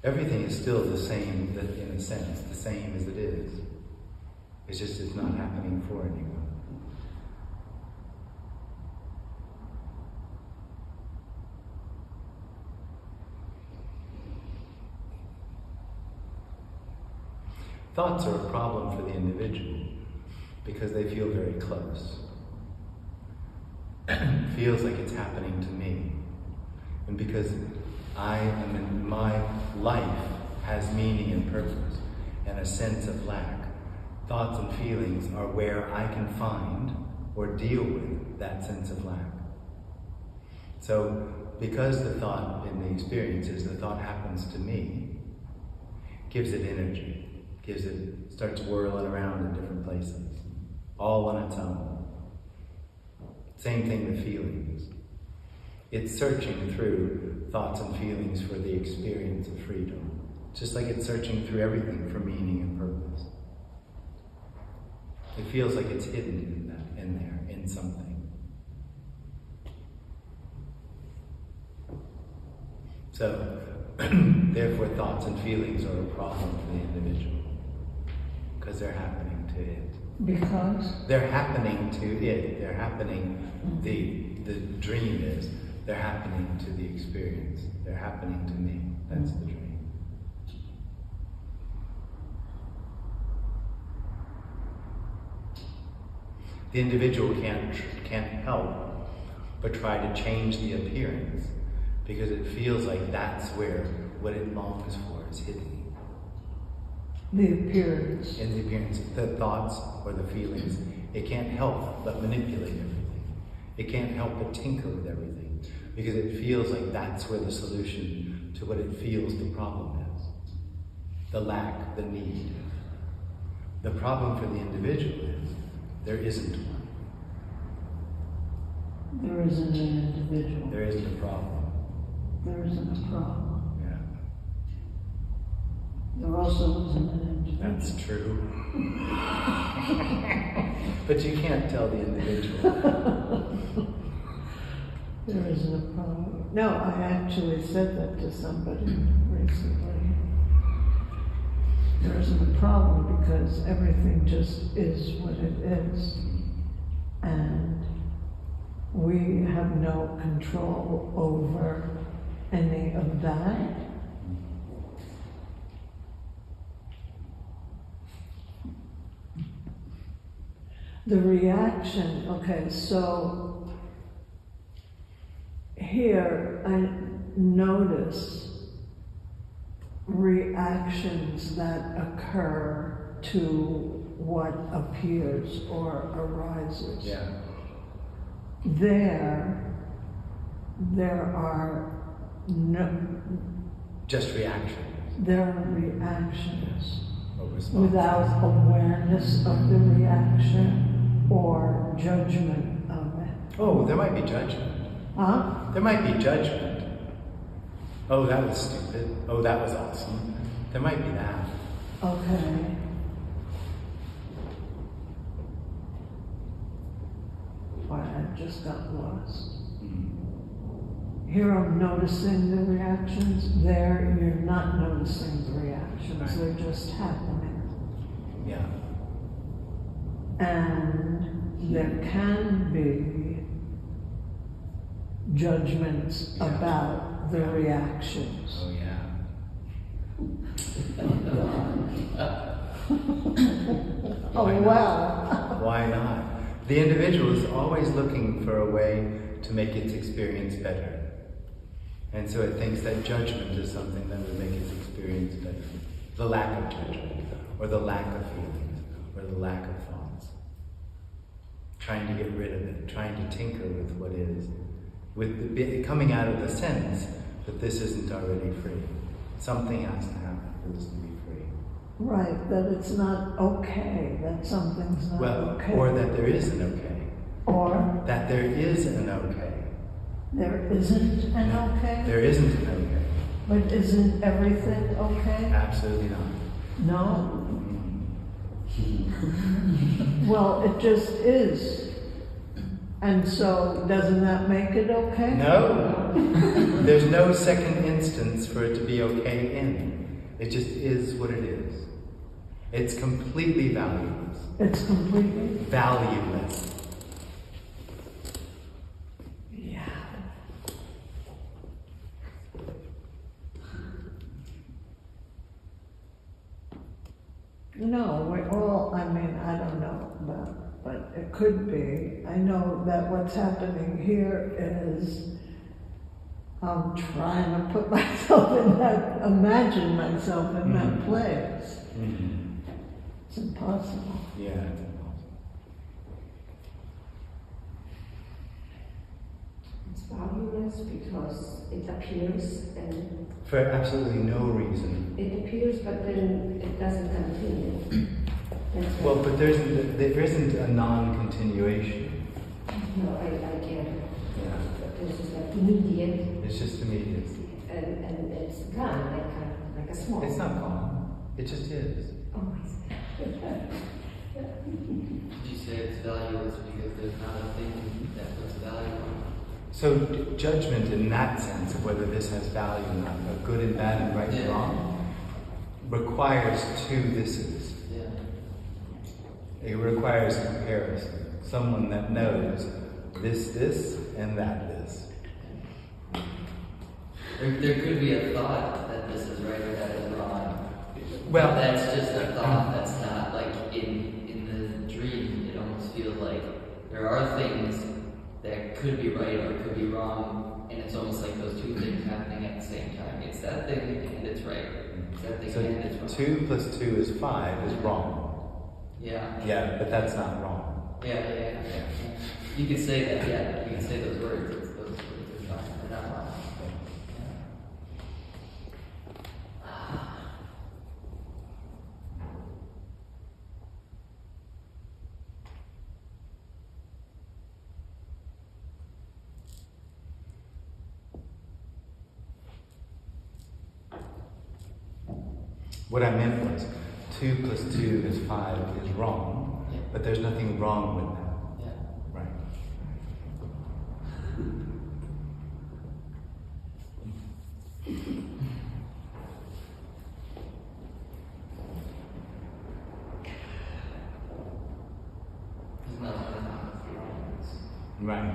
Everything is still the same, in a sense, the same as it is. It's just it's not happening for anyone. Thoughts are a problem for the individual because they feel very close. It feels like it's happening to me. And because my life has meaning and purpose and a sense of lack, thoughts and feelings are where I can find or deal with that sense of lack. So, because the thought in the experience is the thought happens to me, gives it energy, starts whirling around in different places, all on its own. Same thing with feelings. It's searching through thoughts and feelings for the experience of freedom, just like it's searching through everything for meaning and purpose. It feels like it's hidden in there, in something. So, therefore, thoughts and feelings are a problem for the individual because they're happening to it. Because? They're happening to it. They're happening, the dream is, they're happening to the experience. They're happening to me. That's the dream. The individual can't help but try to change the appearance because it feels like that's where what it longs for is hidden. The appearance. In the appearance, the thoughts or the feelings, it can't help but manipulate everything. It can't help but tinker with everything because it feels like that's where the solution to what it feels the problem is. The lack, the need. The problem for the individual is there isn't one. There isn't an individual. There isn't a problem. There isn't a problem. Yeah. There also isn't an individual. That's true. But you can't tell the individual. There isn't a problem. No, I actually said that to somebody recently. There isn't a problem because everything just is what it is. And we have no control over any of that. The reaction, okay, so here I notice reactions that occur to what appears or arises. Yeah. There are no... Just reactions. There are reactions Or responses. without awareness of the reaction or judgment of it. Oh, there might be judgment. Huh? There might be judgment. Oh, that was stupid. Oh, that was awesome. There might be that. Okay. Why, I just got lost. Here I'm noticing the reactions. There you're not noticing the reactions. Right. They're just happening. Yeah. And there can be judgments Yeah. about the reactions. Oh, yeah. Oh, Why not? wow. Why not? The individual is always looking for a way to make its experience better. And so it thinks that judgment is something that would make its experience better. The lack of judgment, or the lack of feelings, or the lack of thoughts. Trying to get rid of it, trying to tinker with what is. Coming out of the sense that this isn't already free. Something has to happen for this to be free. Right, that it's not okay, that something's not okay. Or that there is an okay. Or That there is an okay. there isn't an okay? There isn't an okay. But isn't everything okay? Absolutely not. No? Well, it just is. And so, doesn't that make it okay? No. There's no second instance for it to be okay in. It just is what it is. It's completely valueless. It's completely... Valueless. Yeah. No, we all, I mean, I don't know, but it could be. I know that what's happening here is I'm trying to put myself in that, imagine myself in that place. It's impossible. Yeah. It's valueless because it appears and For absolutely no reason. it appears, but then it doesn't continue. That's Well, right. but there isn't a non-continuation. No, I get it. Yeah. But this is like immediate It's just immediate. and it's gone like a smoke. It's not gone. It just is. Oh my God. You say it's valueless because there's not a thing that puts value on it. So judgment in that sense of whether this has value or not, of good and bad and right and wrong, requires two thises. Yeah. It requires comparison. Someone that knows this, and that this. There could be a thought that this is right or that is wrong. Well, But that's just a thought. That's not like in the dream. It almost feels like there are things that could be right or could be wrong, and it's almost like those two things happening at the same time. It's that thing and it's right. It's that thing so and it's wrong. 2 plus 2 is 5 is wrong. Yeah. Yeah, but that's not wrong. Yeah. You could say that. Yeah. You can say those words. Those words are fine. They're not wrong. What I meant was 2 plus 2 is 5 is wrong, but there's nothing wrong with that. Yeah. Right. There's nothing wrong. Right.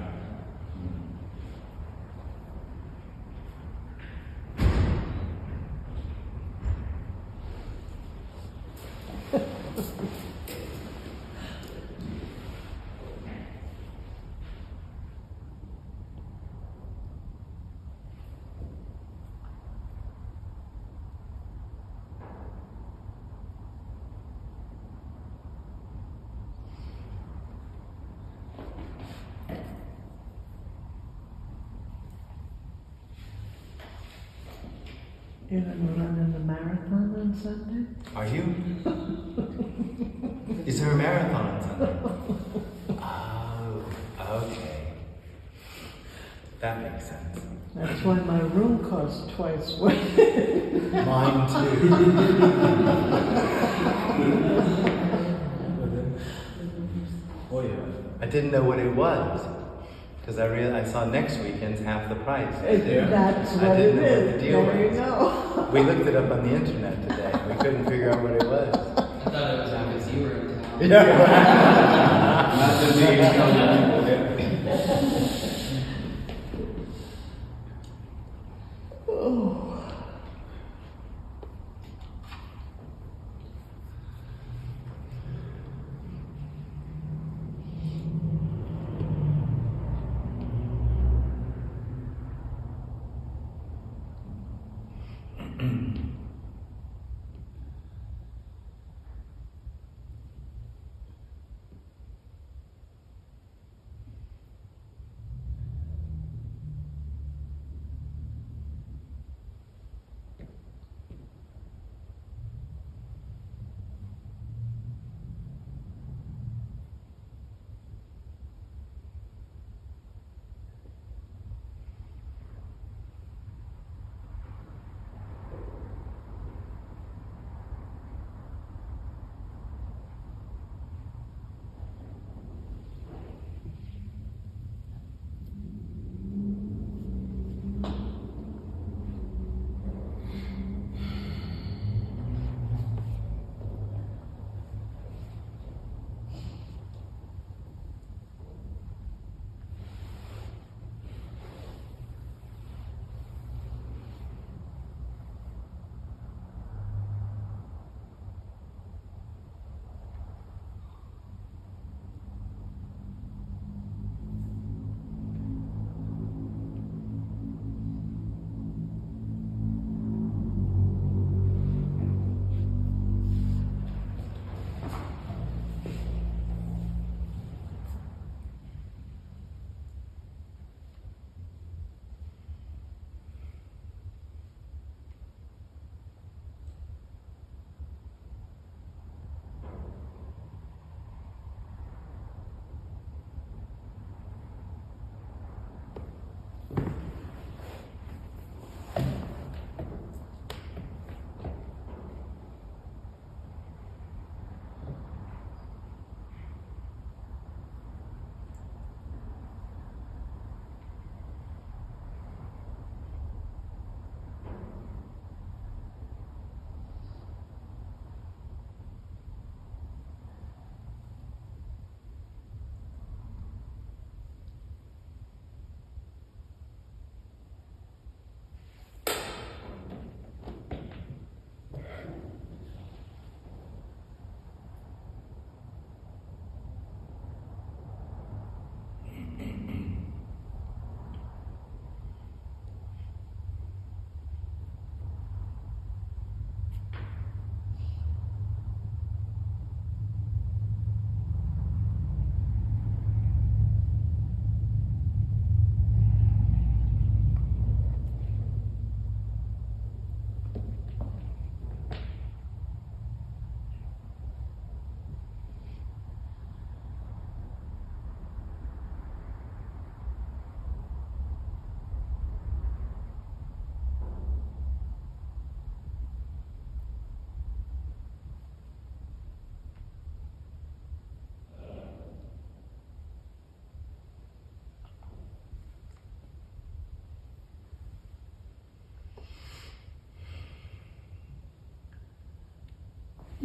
You're gonna run in the marathon on Sunday? Are you? Is there a marathon on Sunday? Oh, okay. That makes sense. That's why my room costs twice what. Mine too. Oh, yeah. I didn't know what it was. Because I saw next weekend's half the price. That's I what it didn't know what the is. deal There you was. go. We looked it up on the internet today. We couldn't figure out what it was. I thought it was because you were in town. Yeah. Not the name of the people, Oh.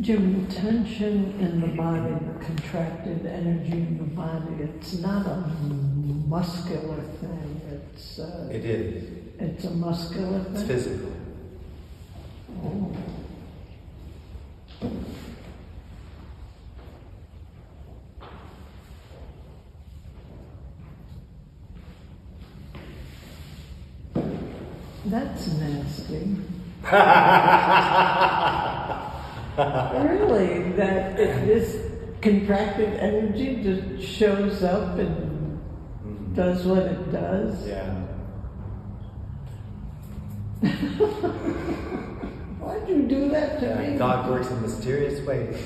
Jim, tension in the body, the contracted energy in the body, it's not a muscular thing. It is. It's a muscular thing? It's physical. Oh. That's nasty. Really, that this contracted energy just shows up and does what it does? Yeah. Why'd you do that to me? God works in mysterious ways.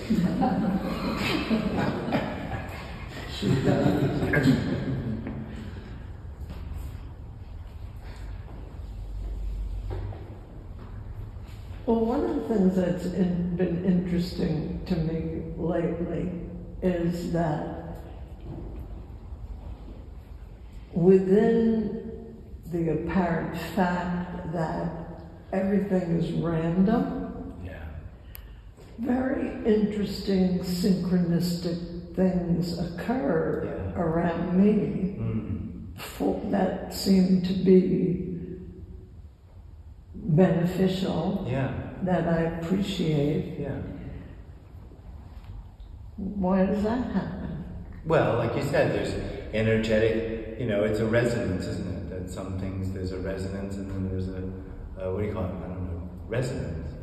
She does. Well, one of the things that's been interesting to me lately is that within the apparent fact that everything is random, very interesting synchronistic things occur around me that seem to be beneficial, that I appreciate. Why does that happen? Well, like you said, there's energetic, it's a resonance, isn't it? That some things, there's a resonance and then there's a, what do you call it? I don't know. Resonance.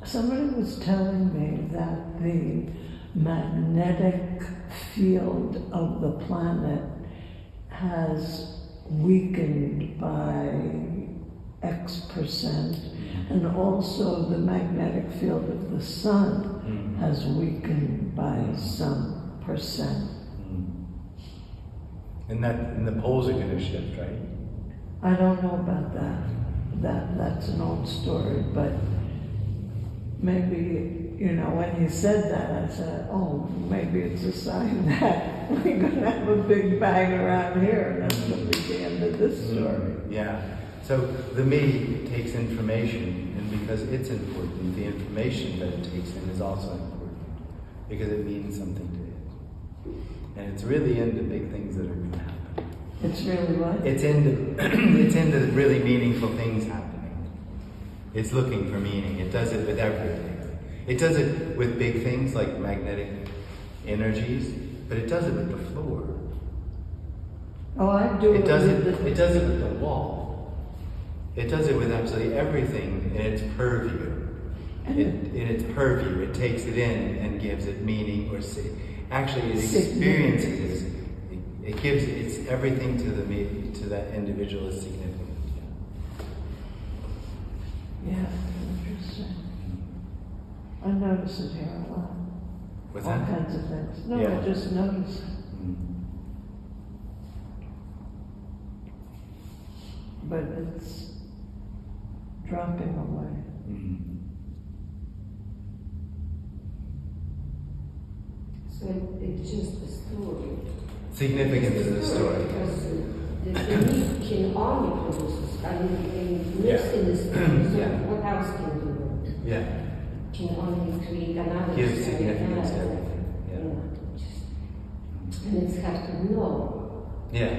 Somebody was telling me that the magnetic field of the planet has weakened by X%, and also the magnetic field of the sun has weakened by some percent. And the poles are going to shift, right? I don't know about that. That's an old story, but maybe, when he said that, I said, oh, maybe it's a sign that we're going to have a big bang around here, and that's going to be the end of this story. Yeah. So the me takes information, and because it's important, the information that it takes in is also important, because it means something to it. And it's really into big things that are going to happen. It's really what? It's into really meaningful things happening. It's looking for meaning. It does it with everything. It does it with big things like magnetic energies, but it does it with the floor. Oh, I do it. It does it with the wall. It does it with absolutely everything in its purview. In its purview, it takes it in and gives it meaning, or actually it experiences. It gives it's everything to that individual is significant. Yeah, interesting. I notice it here a lot. What's All that? kinds of things. No, Yeah. I just notice it. But it's dropping away. So it's just a story. Significance of the story. Because the myth can only produce, can lives in the story. So what else can do it? Yeah. Can only create another Give story, significance to another. everything. And it's have to know. Yeah.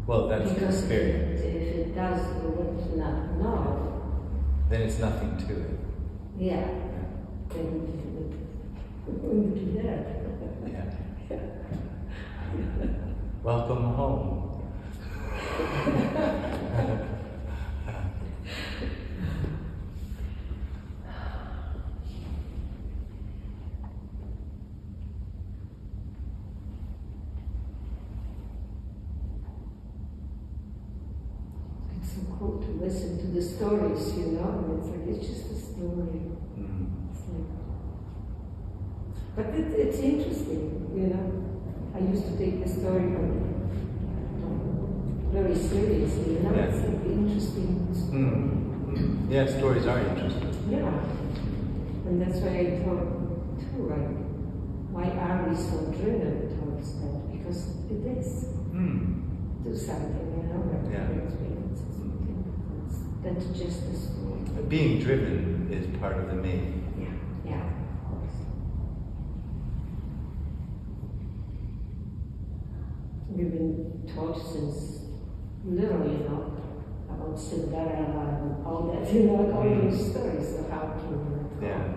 Well, that's the Because experience. if it does not know, Then it's nothing to it. yeah, then it would be there. Yeah. Welcome home. It's so cool to listen to the stories, and it's like, it's just a story. It's like, but it's interesting, I used to take the story very seriously, it's like interesting. Yeah, stories are interesting. Yeah. And that's why I thought too, like, why are we so driven towards that? Because it is. Do something, you know, like experience something. That's just the story. Being driven is part of the me. Yeah, of course. We've been taught since little, you know, about Cinderella and all that, you know, all those stories of how to. Yeah.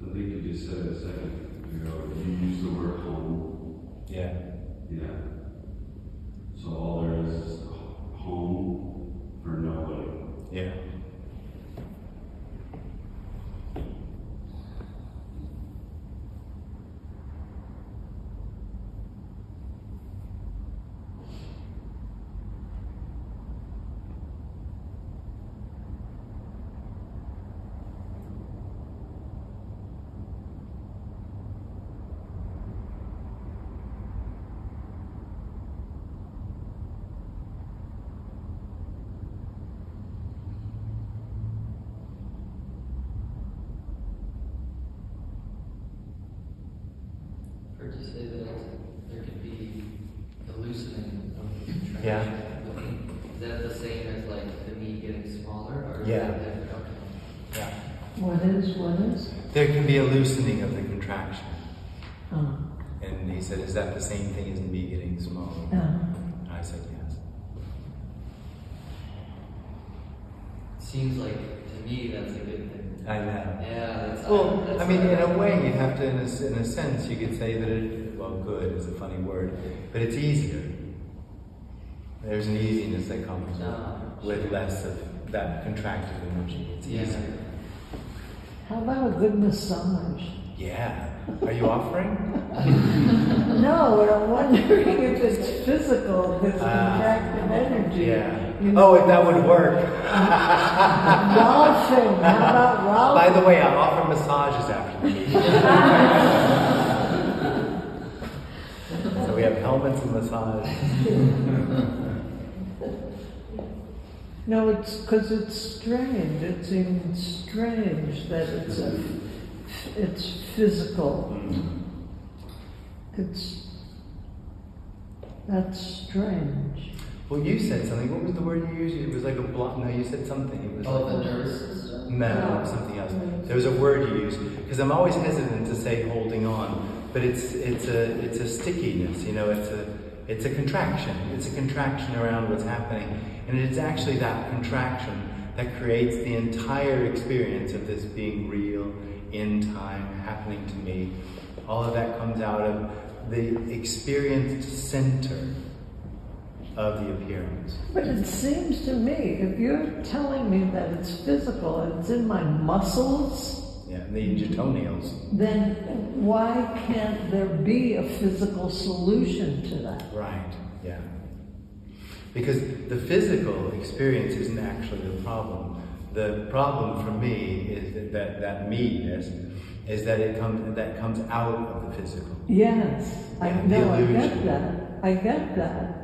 I think you just said a second ago, you used the word home. Yeah. Yeah. So all there is home for nobody. Yeah. Heard you say that there could be the loosening of the contraction. Yeah. Is that the same as like the me getting smaller, or is Yeah. that different? Okay. Yeah. What is? There can be a loosening of the contraction. Oh. And he said, is that the same thing as the me getting smaller? I said, yes. Seems like to me that's a good thing. I know. Yeah, that's. Well, that's I mean, what in a way, you have to, in a sense, you could say that good is a funny word, but it's easier. There's an easiness that comes with less of that contracted energy. It's easier. How about a good massage? Yeah. Are you offering? No, but I'm wondering if it's physical, this contracted energy. Yeah. You know, If that would work. Rolfing. How about rolfing? By the way, I offer massages after the meeting. So we have helmets and massage. No, it's because it's strange. It's even strange that it's physical. That's strange. Well, you said something. What was the word you used? It was like a block. No, you said something. It was Oh, like the nervous system? No, it was something else. There was a word you used because I'm always hesitant to say holding on, but it's a stickiness. You know, it's a contraction. It's a contraction around what's happening, and it's actually that contraction that creates the entire experience of this being real, in time, happening to me. All of that comes out of the experienced center of the appearance. But it seems to me, if you're telling me that it's physical and it's in my muscles, Yeah, and in your toenails. then why can't there be a physical solution to that? Right, yeah. Because the physical experience isn't actually the problem. The problem for me is that me-ness is that it comes out of the physical. Yes, I Yeah, know, I illusion. get that. I get that.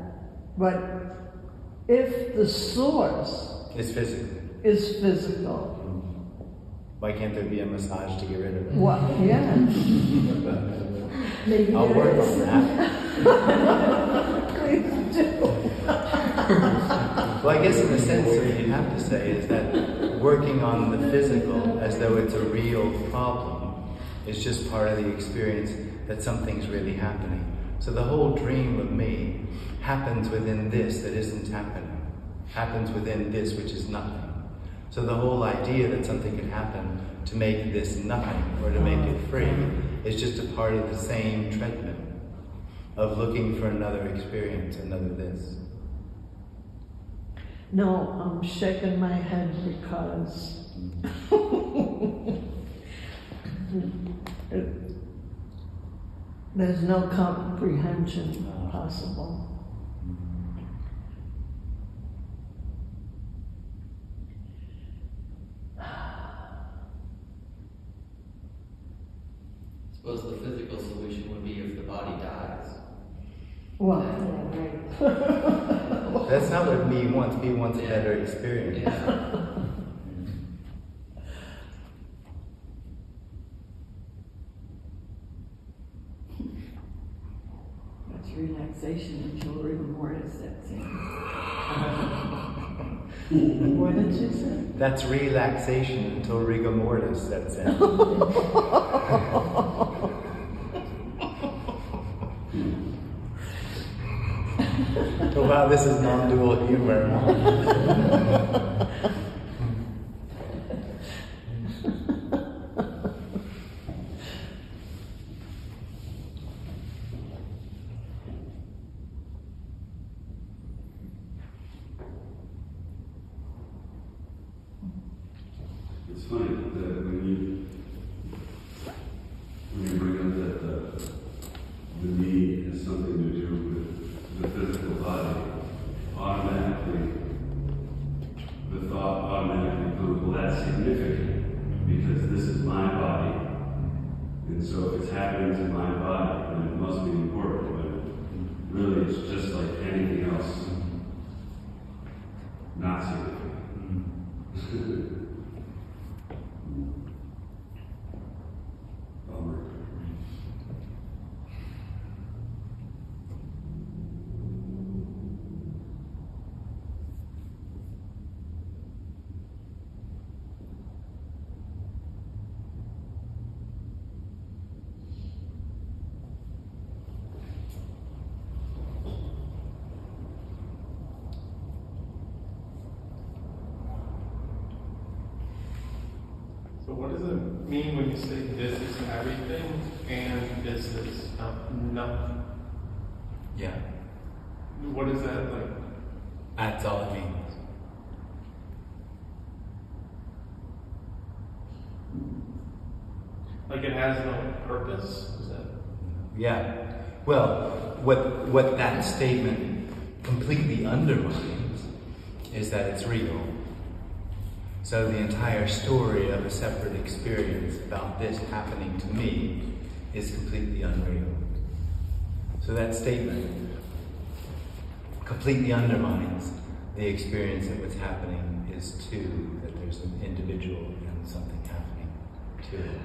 But if the source It's physical. is physical, Why can't there be a massage to get rid of it? what, yeah. Maybe I'll there work is. on that. Please do. Well, I guess in a sense, what you have to say is that working on the physical as though it's a real problem is just part of the experience that something's really happening. So the whole dream of me happens within this that isn't happening, happens within this which is nothing. So the whole idea that something could happen to make this nothing or to make it free is just a part of the same treadmill of looking for another experience, another this. No, I'm shaking my head because there's no comprehension possible. suppose the physical solution would be if the body dies. Well, Yeah, right. That's not what me wants. Me wants a better experience. Yeah. That's relaxation until rigor mortis sets in. what did you say? That's relaxation until rigor mortis sets in. Oh, wow, this is non-dual humor. It's funny that when you bring up that the knee has something to do with the physical body, automatically, the thought automatically comes, well, that's significant because this is my body. And so if it's happening to my body, then it must be important. But really, it's just like anything else, not significant. Bummer. So what does it mean when you say this is everything and this is nothing? Yeah, What is that like? that's all it means. Like it has no purpose? Is that? Yeah. Well, what that statement completely undermines is that it's real. So the entire story of a separate experience about this happening to me is completely unreal. So that statement completely undermines the experience that what's happening is two, that there's an individual and something happening to it.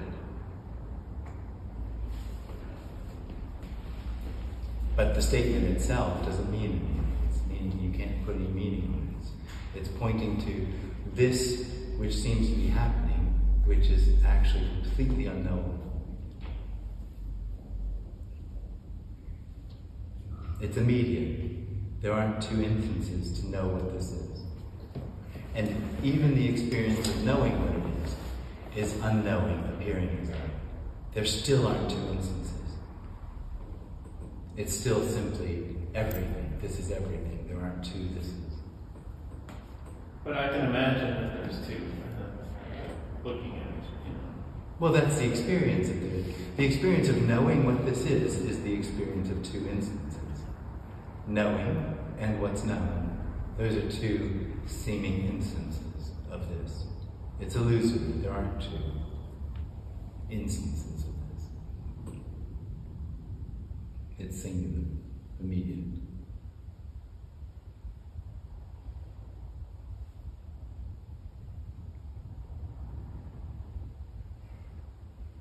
But the statement itself doesn't mean anything. It's meaning you can't put any meaning on it. It's pointing to this which seems to be happening, which is actually completely unknowable. It's immediate. There aren't two instances to know what this is. And even the experience of knowing what it is unknowing, appearing as knowing. There still aren't two instances. It's still simply everything. This is everything. There aren't two thises. But I can imagine that there's two looking at it, you know. Well, that's the experience of it. The experience of knowing what this is the experience of two instances. Knowing and what's known. Those are two seeming instances of this. It's illusory. There aren't two instances of this. It's singular, immediate.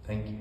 Thank you.